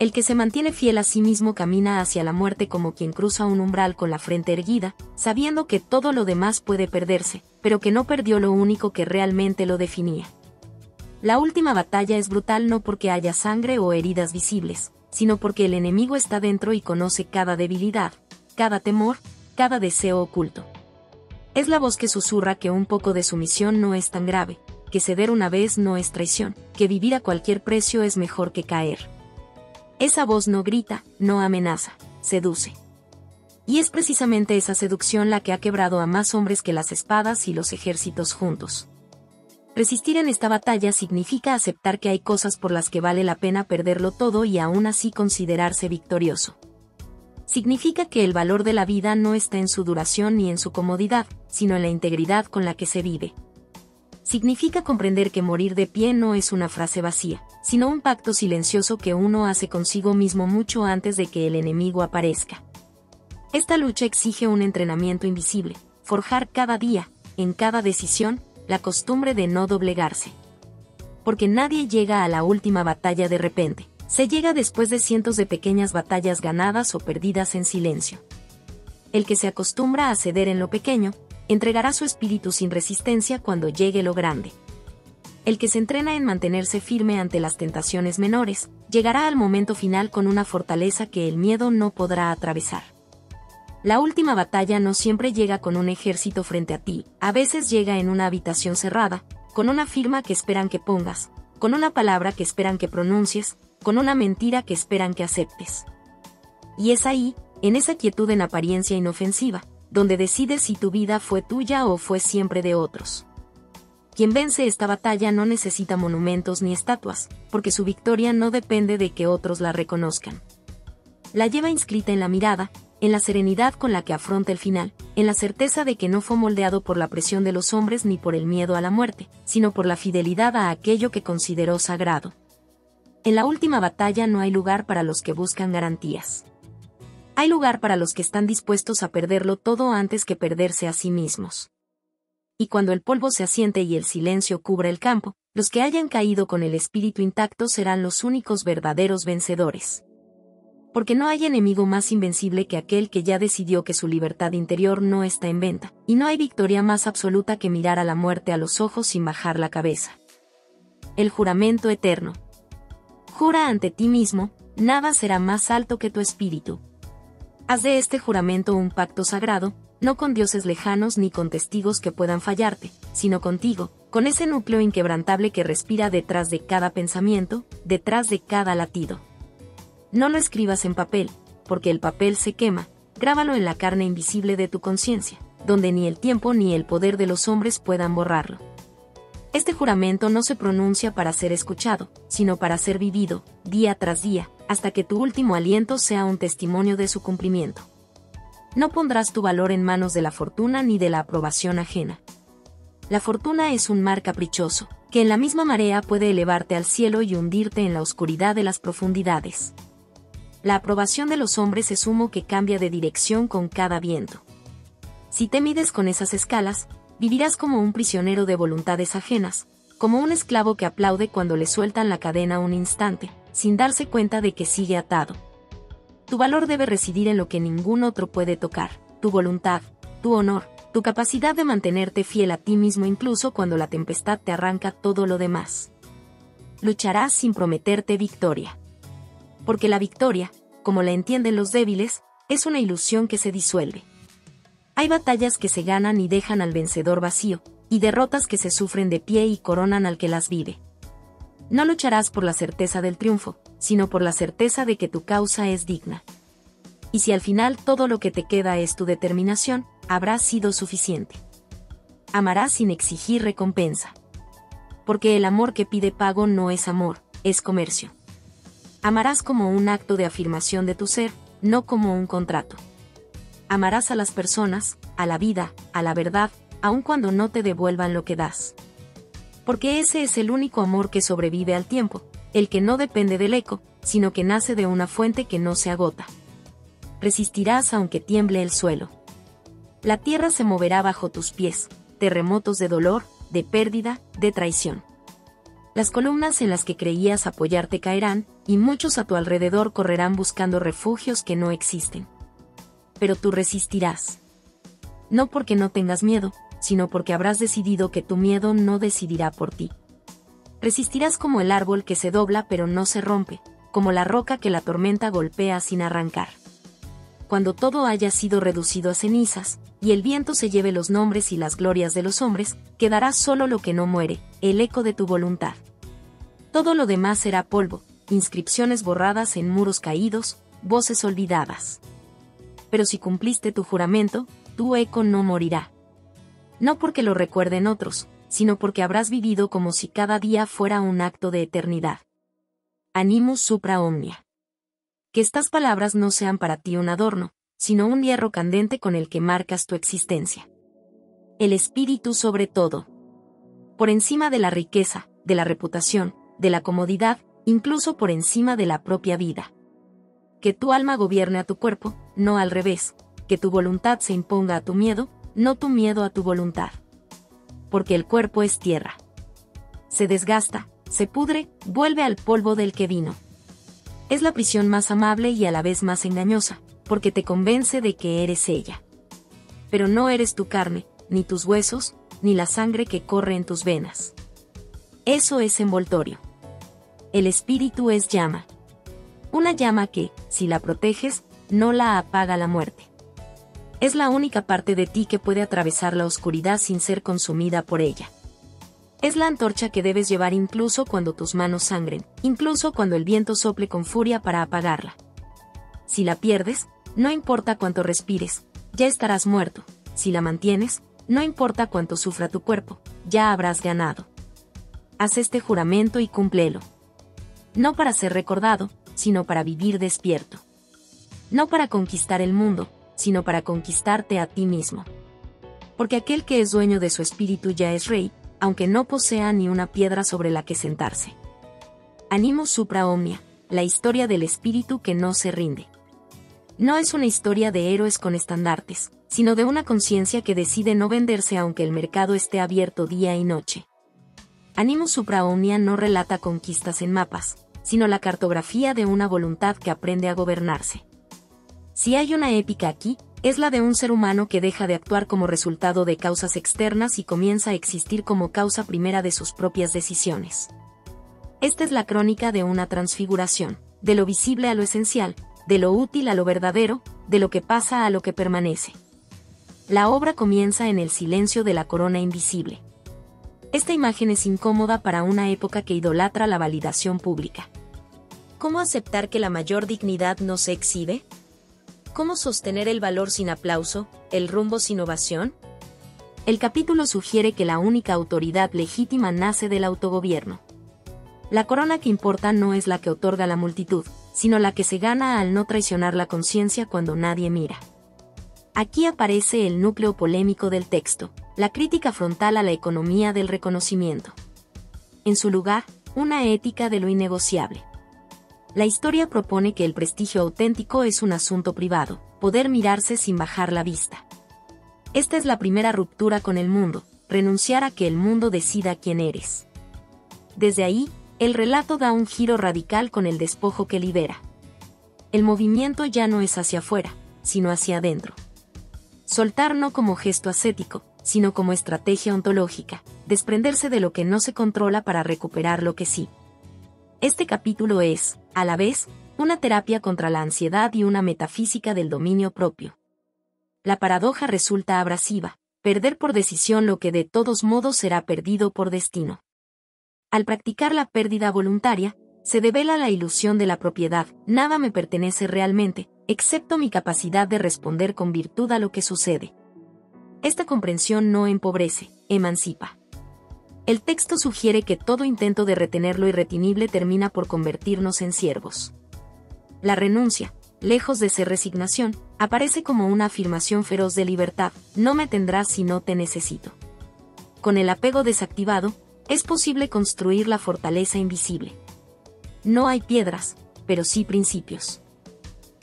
El que se mantiene fiel a sí mismo camina hacia la muerte como quien cruza un umbral con la frente erguida, sabiendo que todo lo demás puede perderse, pero que no perdió lo único que realmente lo definía. La última batalla es brutal no porque haya sangre o heridas visibles, sino porque el enemigo está dentro y conoce cada debilidad, cada temor, cada deseo oculto. Es la voz que susurra que un poco de sumisión no es tan grave, que ceder una vez no es traición, que vivir a cualquier precio es mejor que caer. Esa voz no grita, no amenaza, seduce. Y es precisamente esa seducción la que ha quebrado a más hombres que las espadas y los ejércitos juntos. Resistir en esta batalla significa aceptar que hay cosas por las que vale la pena perderlo todo y aún así considerarse victorioso. Significa que el valor de la vida no está en su duración ni en su comodidad, sino en la integridad con la que se vive. Significa comprender que morir de pie no es una frase vacía, sino un pacto silencioso que uno hace consigo mismo mucho antes de que el enemigo aparezca. Esta lucha exige un entrenamiento invisible, forjar cada día, en cada decisión, la costumbre de no doblegarse. Porque nadie llega a la última batalla de repente. Se llega después de cientos de pequeñas batallas ganadas o perdidas en silencio. El que se acostumbra a ceder en lo pequeño, entregará su espíritu sin resistencia cuando llegue lo grande. El que se entrena en mantenerse firme ante las tentaciones menores, llegará al momento final con una fortaleza que el miedo no podrá atravesar. La última batalla no siempre llega con un ejército frente a ti, a veces llega en una habitación cerrada, con una firma que esperan que pongas, con una palabra que esperan que pronuncies, con una mentira que esperan que aceptes. Y es ahí, en esa quietud en apariencia inofensiva, donde decides si tu vida fue tuya o fue siempre de otros. Quien vence esta batalla no necesita monumentos ni estatuas, porque su victoria no depende de que otros la reconozcan. La lleva inscrita en la mirada, en la serenidad con la que afronta el final, en la certeza de que no fue moldeado por la presión de los hombres ni por el miedo a la muerte, sino por la fidelidad a aquello que consideró sagrado. En la última batalla no hay lugar para los que buscan garantías. Hay lugar para los que están dispuestos a perderlo todo antes que perderse a sí mismos. Y cuando el polvo se asiente y el silencio cubra el campo, los que hayan caído con el espíritu intacto serán los únicos verdaderos vencedores. Porque no hay enemigo más invencible que aquel que ya decidió que su libertad interior no está en venta, y no hay victoria más absoluta que mirar a la muerte a los ojos sin bajar la cabeza. El juramento eterno. Jura ante ti mismo, nada será más alto que tu espíritu. Haz de este juramento un pacto sagrado, no con dioses lejanos ni con testigos que puedan fallarte, sino contigo, con ese núcleo inquebrantable que respira detrás de cada pensamiento, detrás de cada latido. No lo escribas en papel, porque el papel se quema, grábalo en la carne invisible de tu conciencia, donde ni el tiempo ni el poder de los hombres puedan borrarlo. Este juramento no se pronuncia para ser escuchado, sino para ser vivido, día tras día, hasta que tu último aliento sea un testimonio de su cumplimiento. No pondrás tu valor en manos de la fortuna ni de la aprobación ajena. La fortuna es un mar caprichoso, que en la misma marea puede elevarte al cielo y hundirte en la oscuridad de las profundidades. La aprobación de los hombres es humo que cambia de dirección con cada viento. Si te mides con esas escalas, vivirás como un prisionero de voluntades ajenas, como un esclavo que aplaude cuando le sueltan la cadena un instante, sin darse cuenta de que sigue atado. Tu valor debe residir en lo que ningún otro puede tocar, tu voluntad, tu honor, tu capacidad de mantenerte fiel a ti mismo incluso cuando la tempestad te arranca todo lo demás. Lucharás sin prometerte victoria. Porque la victoria, como la entienden los débiles, es una ilusión que se disuelve. Hay batallas que se ganan y dejan al vencedor vacío, y derrotas que se sufren de pie y coronan al que las vive. No lucharás por la certeza del triunfo, sino por la certeza de que tu causa es digna. Y si al final todo lo que te queda es tu determinación, habrá sido suficiente. Amarás sin exigir recompensa. Porque el amor que pide pago no es amor, es comercio. Amarás como un acto de afirmación de tu ser, no como un contrato. Amarás a las personas, a la vida, a la verdad, aun cuando no te devuelvan lo que das. Porque ese es el único amor que sobrevive al tiempo, el que no depende del eco, sino que nace de una fuente que no se agota. Resistirás aunque tiemble el suelo. La tierra se moverá bajo tus pies, terremotos de dolor, de pérdida, de traición. Las columnas en las que creías apoyarte caerán, y muchos a tu alrededor correrán buscando refugios que no existen. Pero tú resistirás. No porque no tengas miedo, sino porque habrás decidido que tu miedo no decidirá por ti. Resistirás como el árbol que se dobla pero no se rompe, como la roca que la tormenta golpea sin arrancar. Cuando todo haya sido reducido a cenizas, y el viento se lleve los nombres y las glorias de los hombres, quedará solo lo que no muere, el eco de tu voluntad. Todo lo demás será polvo, inscripciones borradas en muros caídos, voces olvidadas. Pero si cumpliste tu juramento, tu eco no morirá. No porque lo recuerden otros, sino porque habrás vivido como si cada día fuera un acto de eternidad. Animus supra omnia. Que estas palabras no sean para ti un adorno, sino un hierro candente con el que marcas tu existencia. El espíritu sobre todo. Por encima de la riqueza, de la reputación, de la comodidad, incluso por encima de la propia vida. Que tu alma gobierne a tu cuerpo, no al revés, que tu voluntad se imponga a tu miedo, no tu miedo a tu voluntad. Porque el cuerpo es tierra. Se desgasta, se pudre, vuelve al polvo del que vino. Es la prisión más amable y a la vez más engañosa, porque te convence de que eres ella. Pero no eres tu carne, ni tus huesos, ni la sangre que corre en tus venas. Eso es envoltorio. El espíritu es llama. Una llama que, si la proteges, no la apaga la muerte. Es la única parte de ti que puede atravesar la oscuridad sin ser consumida por ella. Es la antorcha que debes llevar incluso cuando tus manos sangren, incluso cuando el viento sople con furia para apagarla. Si la pierdes, no importa cuánto respires, ya estarás muerto. Si la mantienes, no importa cuánto sufra tu cuerpo, ya habrás ganado. Haz este juramento y cúmplelo. No para ser recordado, sino para vivir despierto. No para conquistar el mundo, sino para conquistarte a ti mismo. Porque aquel que es dueño de su espíritu ya es rey, aunque no posea ni una piedra sobre la que sentarse. Animus supra omnia, la historia del espíritu que no se rinde. No es una historia de héroes con estandartes, sino de una conciencia que decide no venderse aunque el mercado esté abierto día y noche. Animus supra omnia no relata conquistas en mapas, sino la cartografía de una voluntad que aprende a gobernarse. Si hay una épica aquí, es la de un ser humano que deja de actuar como resultado de causas externas y comienza a existir como causa primera de sus propias decisiones. Esta es la crónica de una transfiguración, de lo visible a lo esencial, de lo útil a lo verdadero, de lo que pasa a lo que permanece. La obra comienza en el silencio de la corona invisible. Esta imagen es incómoda para una época que idolatra la validación pública. ¿Cómo aceptar que la mayor dignidad no se exhibe? ¿Cómo sostener el valor sin aplauso, el rumbo sin ovación? El capítulo sugiere que la única autoridad legítima nace del autogobierno. La corona que importa no es la que otorga la multitud, sino la que se gana al no traicionar la conciencia cuando nadie mira. Aquí aparece el núcleo polémico del texto, la crítica frontal a la economía del reconocimiento. En su lugar, una ética de lo innegociable. La historia propone que el prestigio auténtico es un asunto privado, poder mirarse sin bajar la vista. Esta es la primera ruptura con el mundo, renunciar a que el mundo decida quién eres. Desde ahí, el relato da un giro radical con el despojo que libera. El movimiento ya no es hacia afuera, sino hacia adentro. Soltar no como gesto ascético, sino como estrategia ontológica, desprenderse de lo que no se controla para recuperar lo que sí. Este capítulo es, a la vez, una terapia contra la ansiedad y una metafísica del dominio propio. La paradoja resulta abrasiva, perder por decisión lo que de todos modos será perdido por destino. Al practicar la pérdida voluntaria, se devela la ilusión de la propiedad, nada me pertenece realmente, excepto mi capacidad de responder con virtud a lo que sucede. Esta comprensión no empobrece, emancipa. El texto sugiere que todo intento de retener lo irretenible termina por convertirnos en siervos. La renuncia, lejos de ser resignación, aparece como una afirmación feroz de libertad, no me tendrás si no te necesito. Con el apego desactivado, es posible construir la fortaleza invisible. No hay piedras, pero sí principios.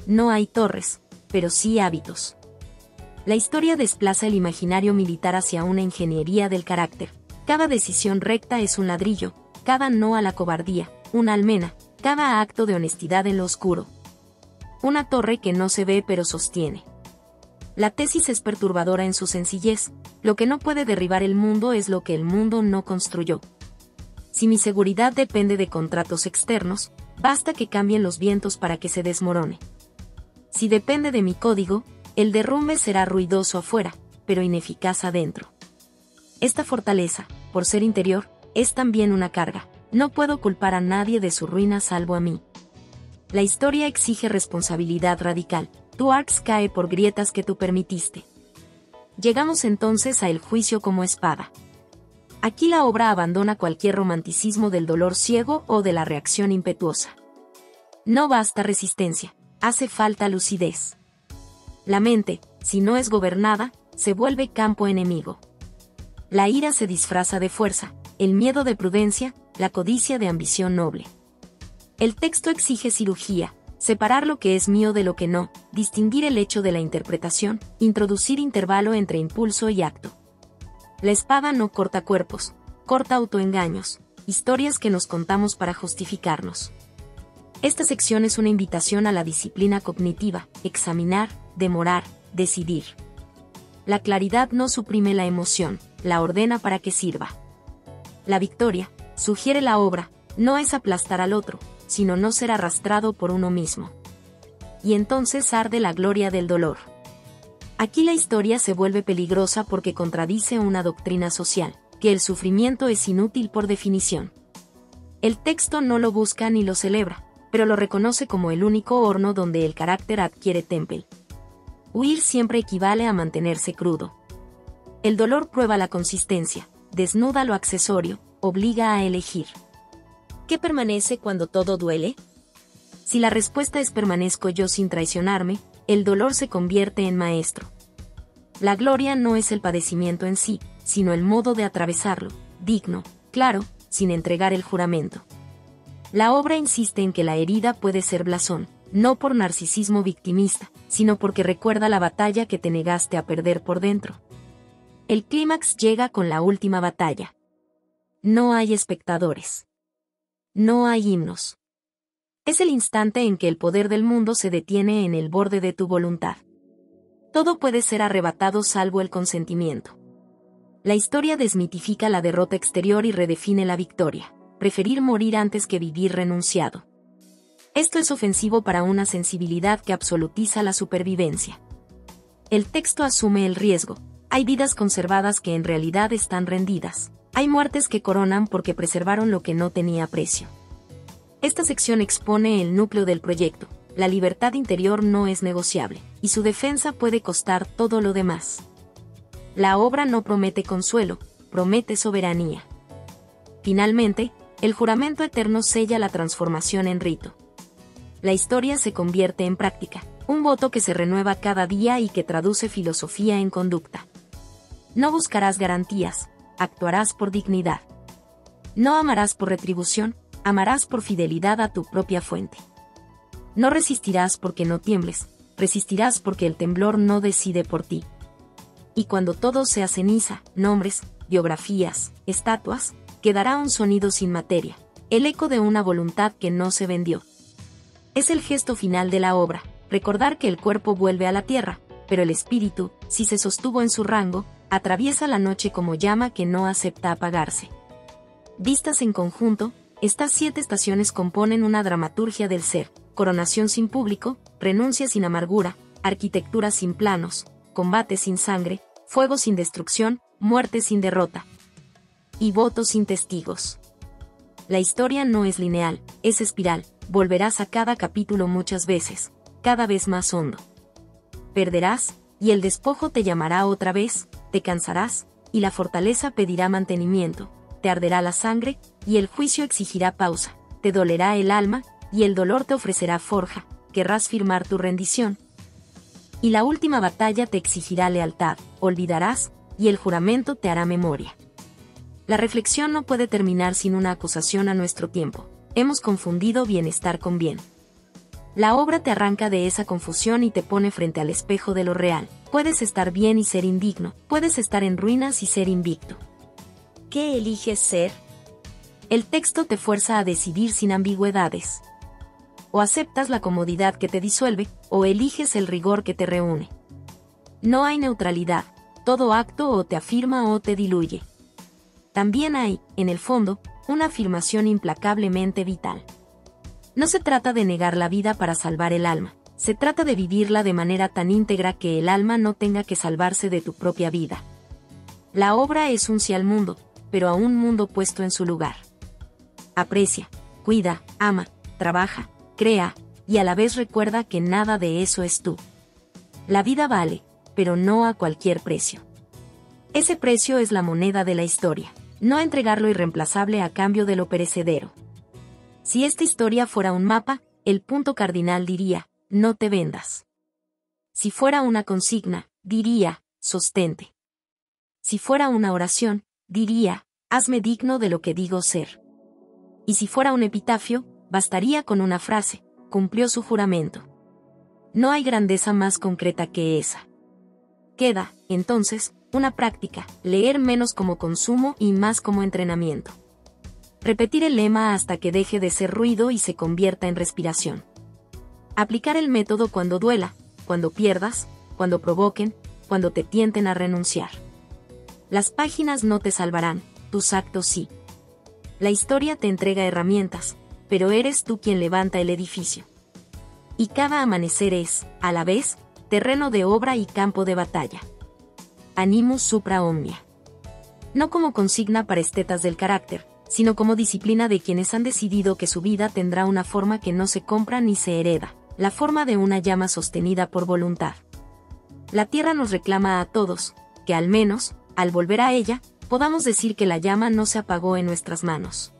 No hay torres, pero sí hábitos. La historia desplaza el imaginario militar hacia una ingeniería del carácter. Cada decisión recta es un ladrillo, cada no a la cobardía, una almena, cada acto de honestidad en lo oscuro. Una torre que no se ve pero sostiene. La tesis es perturbadora en su sencillez, lo que no puede derribar el mundo es lo que el mundo no construyó. Si mi seguridad depende de contratos externos, basta que cambien los vientos para que se desmorone. Si depende de mi código, el derrumbe será ruidoso afuera, pero ineficaz adentro. Esta fortaleza, por ser interior, es también una carga. No puedo culpar a nadie de su ruina salvo a mí. La historia exige responsabilidad radical. Tu arx cae por grietas que tú permitiste. Llegamos entonces a el juicio como espada. Aquí la obra abandona cualquier romanticismo del dolor ciego o de la reacción impetuosa. No basta resistencia, hace falta lucidez. La mente, si no es gobernada, se vuelve campo enemigo. La ira se disfraza de fuerza, el miedo de prudencia, la codicia de ambición noble. El texto exige cirugía, separar lo que es mío de lo que no, distinguir el hecho de la interpretación, introducir intervalo entre impulso y acto. La espada no corta cuerpos, corta autoengaños, historias que nos contamos para justificarnos. Esta sección es una invitación a la disciplina cognitiva, examinar, demorar, decidir. La claridad no suprime la emoción, la ordena para que sirva. La victoria, sugiere la obra, no es aplastar al otro, sino no ser arrastrado por uno mismo. Y entonces arde la gloria del dolor. Aquí la historia se vuelve peligrosa porque contradice una doctrina social, que el sufrimiento es inútil por definición. El texto no lo busca ni lo celebra, pero lo reconoce como el único horno donde el carácter adquiere temple. Huir siempre equivale a mantenerse crudo. El dolor prueba la consistencia, desnuda lo accesorio, obliga a elegir. ¿Qué permanece cuando todo duele? Si la respuesta es permanezco yo sin traicionarme, el dolor se convierte en maestro. La gloria no es el padecimiento en sí, sino el modo de atravesarlo, digno, claro, sin entregar el juramento. La obra insiste en que la herida puede ser blasón, no por narcisismo victimista, sino porque recuerda la batalla que te negaste a perder por dentro. El clímax llega con la última batalla. No hay espectadores. No hay himnos. Es el instante en que el poder del mundo se detiene en el borde de tu voluntad. Todo puede ser arrebatado salvo el consentimiento. La historia desmitifica la derrota exterior y redefine la victoria. Preferir morir antes que vivir renunciado. Esto es ofensivo para una sensibilidad que absolutiza la supervivencia. El texto asume el riesgo. Hay vidas conservadas que en realidad están rendidas. Hay muertes que coronan porque preservaron lo que no tenía precio. Esta sección expone el núcleo del proyecto. La libertad interior no es negociable, y su defensa puede costar todo lo demás. La obra no promete consuelo, promete soberanía. Finalmente, el juramento eterno sella la transformación en rito. La historia se convierte en práctica, un voto que se renueva cada día y que traduce filosofía en conducta. No buscarás garantías, actuarás por dignidad. No amarás por retribución, amarás por fidelidad a tu propia fuente. No resistirás porque no tiembles, resistirás porque el temblor no decide por ti. Y cuando todo sea ceniza, nombres, biografías, estatuas, quedará un sonido sin materia, el eco de una voluntad que no se vendió. Es el gesto final de la obra, recordar que el cuerpo vuelve a la tierra, pero el espíritu, si se sostuvo en su rango, atraviesa la noche como llama que no acepta apagarse. Vistas en conjunto, estas 7 estaciones componen una dramaturgia del ser: coronación sin público, renuncia sin amargura, arquitectura sin planos, combate sin sangre, fuego sin destrucción, muerte sin derrota. Y votos sin testigos. La historia no es lineal, es espiral, volverás a cada capítulo muchas veces, cada vez más hondo. Perderás, y el despojo te llamará otra vez, te cansarás, y la fortaleza pedirá mantenimiento, te arderá la sangre, y el juicio exigirá pausa, te dolerá el alma, y el dolor te ofrecerá forja, querrás firmar tu rendición. Y la última batalla te exigirá lealtad, olvidarás, y el juramento te hará memoria. La reflexión no puede terminar sin una acusación a nuestro tiempo. Hemos confundido bienestar con bien. La obra te arranca de esa confusión y te pone frente al espejo de lo real. Puedes estar bien y ser indigno, puedes estar en ruinas y ser invicto. ¿Qué eliges ser? El texto te fuerza a decidir sin ambigüedades. O aceptas la comodidad que te disuelve, o eliges el rigor que te reúne. No hay neutralidad, todo acto o te afirma o te diluye. También hay, en el fondo, una afirmación implacablemente vital. No se trata de negar la vida para salvar el alma, se trata de vivirla de manera tan íntegra que el alma no tenga que salvarse de tu propia vida. La obra es un sí al mundo, pero a un mundo puesto en su lugar. Aprecia, cuida, ama, trabaja, crea, y a la vez recuerda que nada de eso es tú. La vida vale, pero no a cualquier precio. Ese precio es la moneda de la historia, no entregar lo irreemplazable a cambio de lo perecedero. Si esta historia fuera un mapa, el punto cardinal diría, no te vendas. Si fuera una consigna, diría, sostente. Si fuera una oración, diría, hazme digno de lo que digo ser. Y si fuera un epitafio, bastaría con una frase, cumplió su juramento. No hay grandeza más concreta que esa. Queda, entonces, una práctica, leer menos como consumo y más como entrenamiento. Repetir el lema hasta que deje de ser ruido y se convierta en respiración. Aplicar el método cuando duela, cuando pierdas, cuando provoquen, cuando te tienten a renunciar. Las páginas no te salvarán, tus actos sí. La historia te entrega herramientas, pero eres tú quien levanta el edificio. Y cada amanecer es, a la vez, terreno de obra y campo de batalla. Animus supra omnia. No como consigna para estetas del carácter, sino como disciplina de quienes han decidido que su vida tendrá una forma que no se compra ni se hereda, la forma de una llama sostenida por voluntad. La tierra nos reclama a todos, que al menos, al volver a ella, podamos decir que la llama no se apagó en nuestras manos.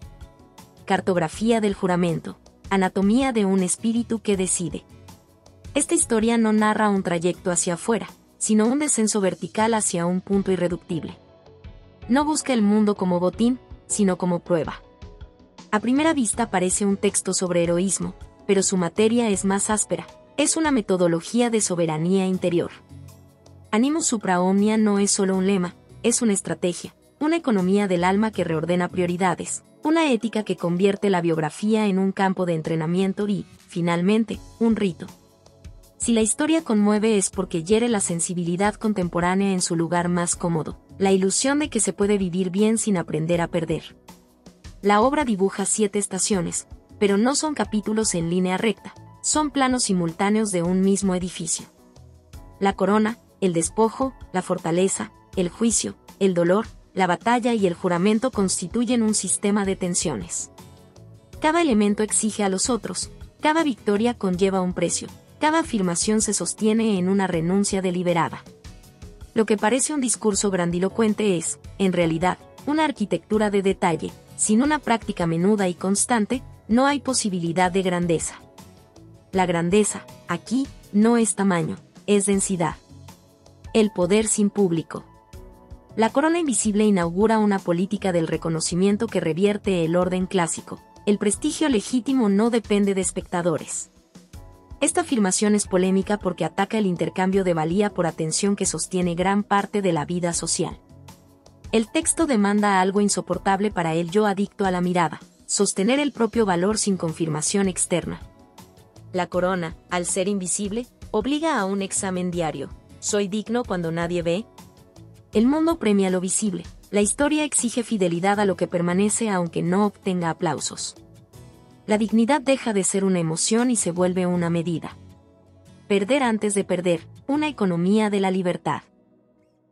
Cartografía del juramento. Anatomía de un espíritu que decide. Esta historia no narra un trayecto hacia afuera, sino un descenso vertical hacia un punto irreductible. No busca el mundo como botín, sino como prueba. A primera vista parece un texto sobre heroísmo, pero su materia es más áspera. Es una metodología de soberanía interior. Animus supra omnia no es solo un lema, es una estrategia, una economía del alma que reordena prioridades, una ética que convierte la biografía en un campo de entrenamiento y, finalmente, un rito. Si la historia conmueve es porque hiere la sensibilidad contemporánea en su lugar más cómodo, la ilusión de que se puede vivir bien sin aprender a perder. La obra dibuja 7 estaciones, pero no son capítulos en línea recta, son planos simultáneos de un mismo edificio. La corona, el despojo, la fortaleza, el juicio, el dolor, la batalla y el juramento constituyen un sistema de tensiones. Cada elemento exige a los otros, cada victoria conlleva un precio, cada afirmación se sostiene en una renuncia deliberada. Lo que parece un discurso grandilocuente es, en realidad, una arquitectura de detalle. Sin una práctica menuda y constante, no hay posibilidad de grandeza. La grandeza, aquí, no es tamaño, es densidad. El poder sin público. La corona invisible inaugura una política del reconocimiento que revierte el orden clásico. El prestigio legítimo no depende de espectadores. Esta afirmación es polémica porque ataca el intercambio de valía por atención que sostiene gran parte de la vida social. El texto demanda algo insoportable para el yo adicto a la mirada, sostener el propio valor sin confirmación externa. La corona, al ser invisible, obliga a un examen diario. ¿Soy digno cuando nadie ve? El mundo premia lo visible, la historia exige fidelidad a lo que permanece aunque no obtenga aplausos. La dignidad deja de ser una emoción y se vuelve una medida. Perder antes de perder, una economía de la libertad.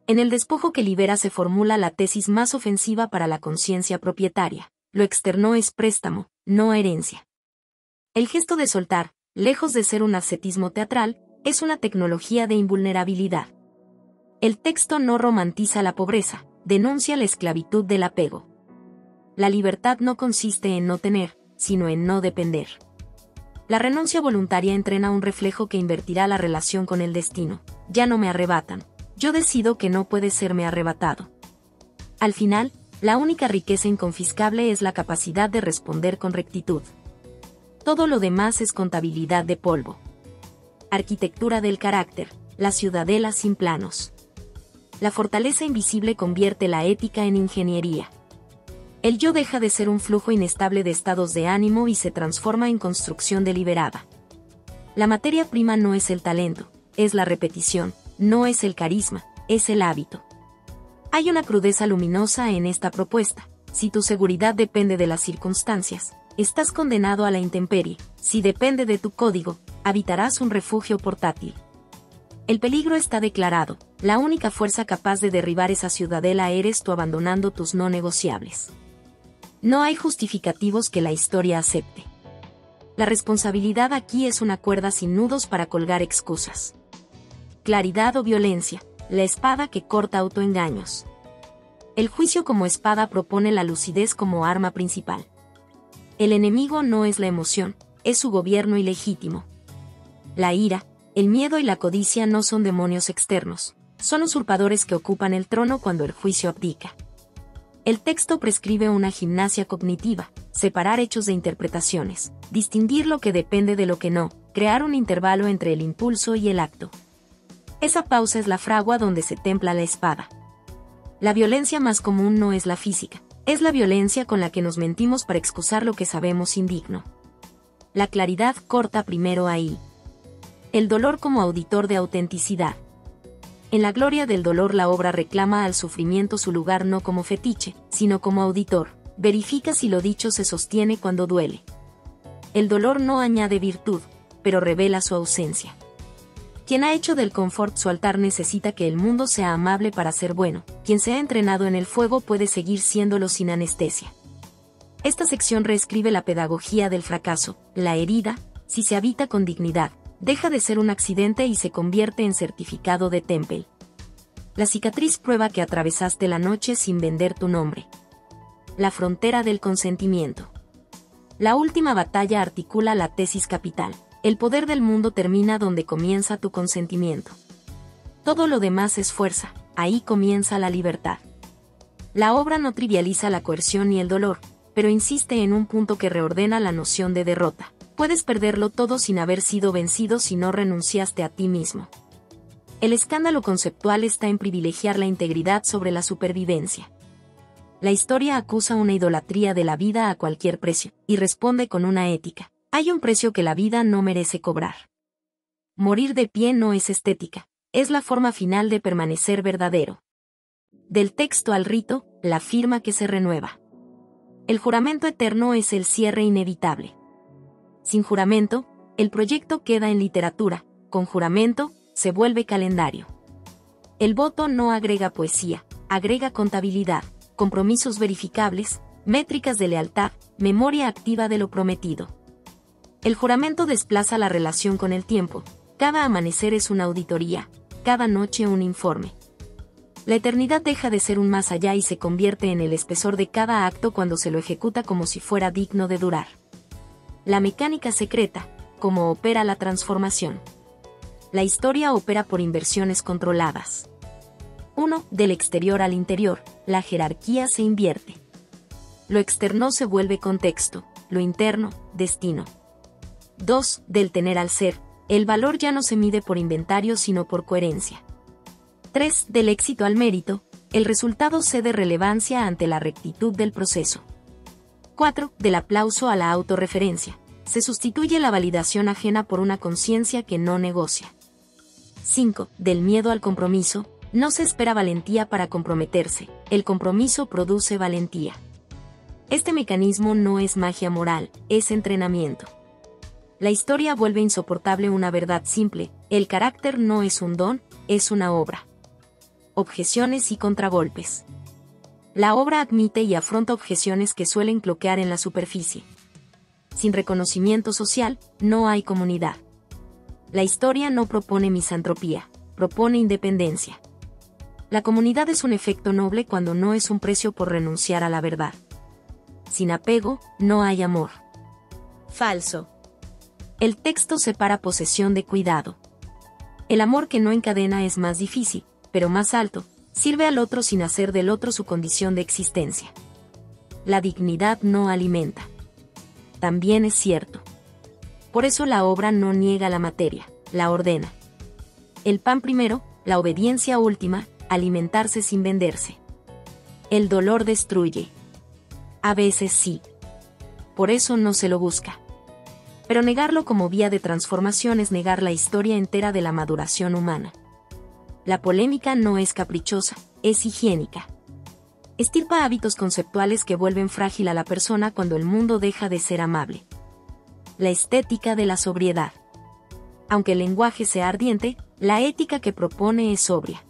En el despojo que libera se formula la tesis más ofensiva para la conciencia propietaria. Lo externo es préstamo, no herencia. El gesto de soltar, lejos de ser un ascetismo teatral, es una tecnología de invulnerabilidad. El texto no romantiza la pobreza, denuncia la esclavitud del apego. La libertad no consiste en no tener, sino en no depender. La renuncia voluntaria entrena un reflejo que invertirá la relación con el destino. Ya no me arrebatan. Yo decido que no puede serme arrebatado. Al final, la única riqueza inconfiscable es la capacidad de responder con rectitud. Todo lo demás es contabilidad de polvo. Arquitectura del carácter, la ciudadela sin planos. La fortaleza invisible convierte la ética en ingeniería. El yo deja de ser un flujo inestable de estados de ánimo y se transforma en construcción deliberada. La materia prima no es el talento, es la repetición, no es el carisma, es el hábito. Hay una crudeza luminosa en esta propuesta. Si tu seguridad depende de las circunstancias, estás condenado a la intemperie. Si depende de tu código, habitarás un refugio portátil. El peligro está declarado. La única fuerza capaz de derribar esa ciudadela eres tú abandonando tus no negociables. No hay justificativos que la historia acepte. La responsabilidad aquí es una cuerda sin nudos para colgar excusas. Claridad o violencia, la espada que corta autoengaños. El juicio como espada propone la lucidez como arma principal. El enemigo no es la emoción, es su gobierno ilegítimo. La ira, el miedo y la codicia no son demonios externos, son usurpadores que ocupan el trono cuando el juicio abdica. El texto prescribe una gimnasia cognitiva, separar hechos de interpretaciones, distinguir lo que depende de lo que no, crear un intervalo entre el impulso y el acto. Esa pausa es la fragua donde se templa la espada. La violencia más común no es la física, es la violencia con la que nos mentimos para excusar lo que sabemos indigno. La claridad corta primero ahí. El dolor como auditor de autenticidad. En la gloria del dolor la obra reclama al sufrimiento su lugar no como fetiche, sino como auditor, verifica si lo dicho se sostiene cuando duele. El dolor no añade virtud, pero revela su ausencia. Quien ha hecho del confort su altar necesita que el mundo sea amable para ser bueno. Quien se ha entrenado en el fuego puede seguir siéndolo sin anestesia. Esta sección reescribe la pedagogía del fracaso. La herida, si se habita con dignidad, deja de ser un accidente y se convierte en certificado de Temple. La cicatriz prueba que atravesaste la noche sin vender tu nombre. La frontera del consentimiento. La última batalla articula la tesis capital. El poder del mundo termina donde comienza tu consentimiento. Todo lo demás es fuerza, ahí comienza la libertad. La obra no trivializa la coerción ni el dolor, pero insiste en un punto que reordena la noción de derrota. Puedes perderlo todo sin haber sido vencido si no renunciaste a ti mismo. El escándalo conceptual está en privilegiar la integridad sobre la supervivencia. La historia acusa una idolatría de la vida a cualquier precio, y responde con una ética. Hay un precio que la vida no merece cobrar. Morir de pie no es estética, es la forma final de permanecer verdadero. Del texto al rito, la firma que se renueva. El juramento eterno es el cierre inevitable. Sin juramento, el proyecto queda en literatura, con juramento, se vuelve calendario. El voto no agrega poesía, agrega contabilidad, compromisos verificables, métricas de lealtad, memoria activa de lo prometido. El juramento desplaza la relación con el tiempo, cada amanecer es una auditoría, cada noche un informe. La eternidad deja de ser un más allá y se convierte en el espesor de cada acto cuando se lo ejecuta como si fuera digno de durar. La mecánica secreta, como opera la transformación. La historia opera por inversiones controladas. 1. Del exterior al interior, la jerarquía se invierte. Lo externo se vuelve contexto, lo interno, destino. 2. Del tener al ser, el valor ya no se mide por inventario sino por coherencia. 3. Del éxito al mérito, el resultado cede relevancia ante la rectitud del proceso. 4. Del aplauso a la autorreferencia, se sustituye la validación ajena por una conciencia que no negocia. 5. Del miedo al compromiso, no se espera valentía para comprometerse, el compromiso produce valentía. Este mecanismo no es magia moral, es entrenamiento. La historia vuelve insoportable una verdad simple, el carácter no es un don, es una obra. Objeciones y contragolpes. La obra admite y afronta objeciones que suelen bloquear en la superficie. Sin reconocimiento social, no hay comunidad. La historia no propone misantropía, propone independencia. La comunidad es un efecto noble cuando no es un precio por renunciar a la verdad. Sin apego, no hay amor. Falso. El texto separa posesión de cuidado. El amor que no encadena es más difícil, pero más alto, sirve al otro sin hacer del otro su condición de existencia. La dignidad no alimenta. También es cierto. Por eso la obra no niega la materia, la ordena. El pan primero, la obediencia última, alimentarse sin venderse. El dolor destruye. A veces sí. Por eso no se lo busca. Pero negarlo como vía de transformación es negar la historia entera de la maduración humana. La polémica no es caprichosa, es higiénica. Estirpa hábitos conceptuales que vuelven frágil a la persona cuando el mundo deja de ser amable. La estética de la sobriedad. Aunque el lenguaje sea ardiente, la ética que propone es sobria.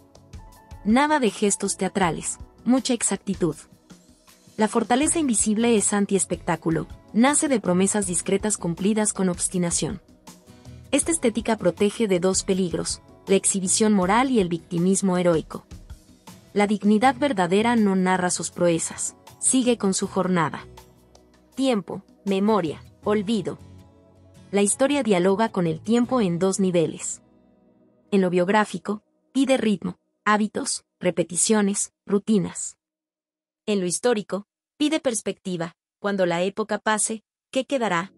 Nada de gestos teatrales, mucha exactitud. La fortaleza invisible es anti-espectáculo, nace de promesas discretas cumplidas con obstinación. Esta estética protege de dos peligros, la exhibición moral y el victimismo heroico. La dignidad verdadera no narra sus proezas, sigue con su jornada. Tiempo, memoria, olvido. La historia dialoga con el tiempo en dos niveles. En lo biográfico, pide ritmo, hábitos, repeticiones, rutinas. En lo histórico, pide perspectiva, cuando la época pase, ¿qué quedará?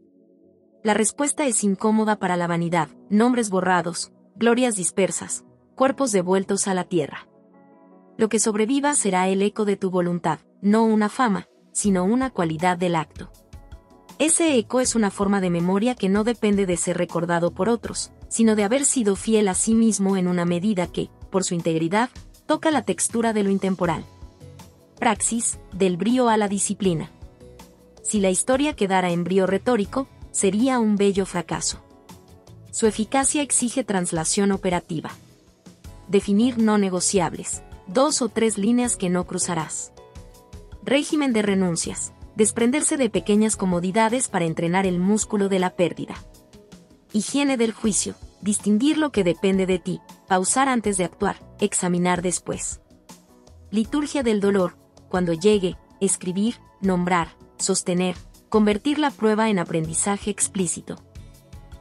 La respuesta es incómoda para la vanidad, nombres borrados, glorias dispersas, cuerpos devueltos a la tierra. Lo que sobreviva será el eco de tu voluntad, no una fama, sino una cualidad del acto. Ese eco es una forma de memoria que no depende de ser recordado por otros, sino de haber sido fiel a sí mismo en una medida que, por su integridad, toca la textura de lo intemporal. Praxis, del brío a la disciplina. Si la historia quedara en brío retórico, sería un bello fracaso. Su eficacia exige translación operativa. Definir no negociables, 2 o 3 líneas que no cruzarás. Régimen de renuncias, desprenderse de pequeñas comodidades para entrenar el músculo de la pérdida. Higiene del juicio, distinguir lo que depende de ti, pausar antes de actuar, examinar después. Liturgia del dolor, cuando llegue, escribir, nombrar, sostener, Convertir la prueba en aprendizaje explícito.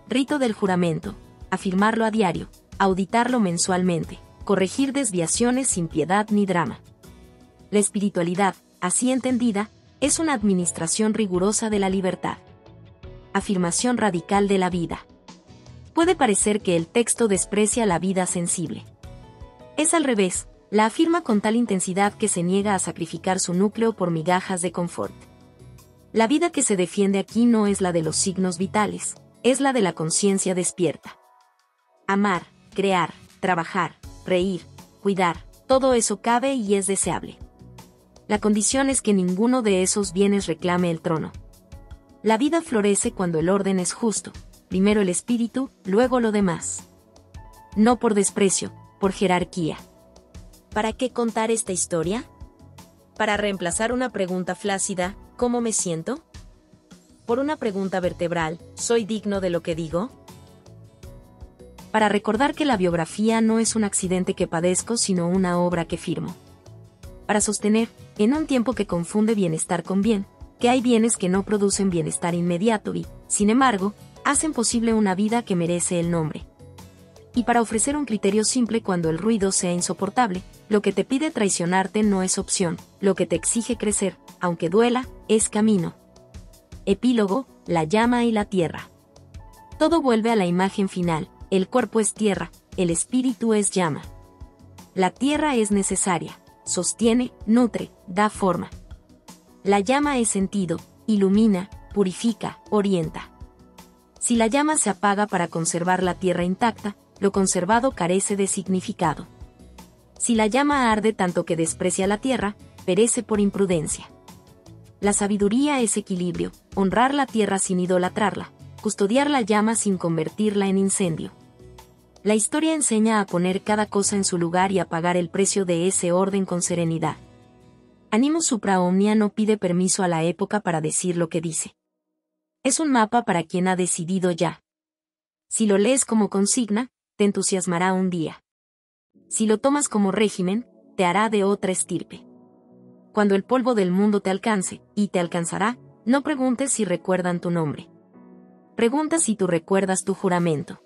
Rito del juramento. Afirmarlo a diario, auditarlo mensualmente, corregir desviaciones sin piedad ni drama. La espiritualidad, así entendida, es una administración rigurosa de la libertad. Afirmación radical de la vida. Puede parecer que el texto desprecia la vida sensible. Es al revés, la afirma con tal intensidad que se niega a sacrificar su núcleo por migajas de confort. La vida que se defiende aquí no es la de los signos vitales, es la de la conciencia despierta. Amar, crear, trabajar, reír, cuidar, todo eso cabe y es deseable. La condición es que ninguno de esos bienes reclame el trono. La vida florece cuando el orden es justo, primero el espíritu, luego lo demás. No por desprecio, por jerarquía. ¿Para qué contar esta historia? Para reemplazar una pregunta flácida, ¿cómo me siento? Por una pregunta vertebral, ¿soy digno de lo que digo? Para recordar que la biografía no es un accidente que padezco sino una obra que firmo. Para sostener, en un tiempo que confunde bienestar con bien, que hay bienes que no producen bienestar inmediato y, sin embargo, hacen posible una vida que merece el nombre. Y para ofrecer un criterio simple cuando el ruido sea insoportable, lo que te pide traicionarte no es opción, lo que te exige crecer, aunque duela, es camino. Epílogo, la llama y la tierra. Todo vuelve a la imagen final. El cuerpo es tierra, el espíritu es llama. La tierra es necesaria, sostiene, nutre, da forma. La llama es sentido, ilumina, purifica, orienta. Si la llama se apaga para conservar la tierra intacta, lo conservado carece de significado. Si la llama arde tanto que desprecia la tierra, perece por imprudencia. La sabiduría es equilibrio, honrar la tierra sin idolatrarla, custodiar la llama sin convertirla en incendio. La historia enseña a poner cada cosa en su lugar y a pagar el precio de ese orden con serenidad. Animus Supra Omnia no pide permiso a la época para decir lo que dice. Es un mapa para quien ha decidido ya. Si lo lees como consigna, te entusiasmará un día. Si lo tomas como régimen, te hará de otra estirpe. Cuando el polvo del mundo te alcance, y te alcanzará, no preguntes si recuerdan tu nombre. Pregunta si tú recuerdas tu juramento.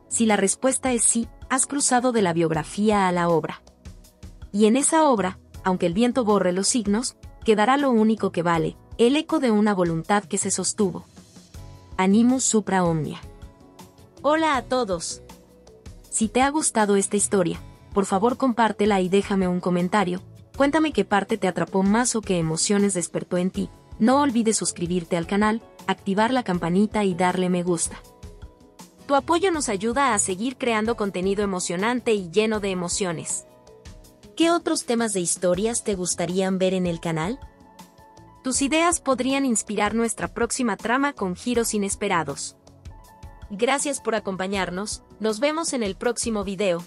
Si la respuesta es sí, has cruzado de la biografía a la obra. Y en esa obra, aunque el viento borre los signos, quedará lo único que vale, el eco de una voluntad que se sostuvo. Animus Supra Omnia. Hola a todos. Si te ha gustado esta historia, por favor compártela y déjame un comentario. Cuéntame qué parte te atrapó más o qué emociones despertó en ti. No olvides suscribirte al canal, activar la campanita y darle me gusta. Tu apoyo nos ayuda a seguir creando contenido emocionante y lleno de emociones. ¿Qué otros temas de historias te gustarían ver en el canal? Tus ideas podrían inspirar nuestra próxima trama con giros inesperados. Gracias por acompañarnos, nos vemos en el próximo video.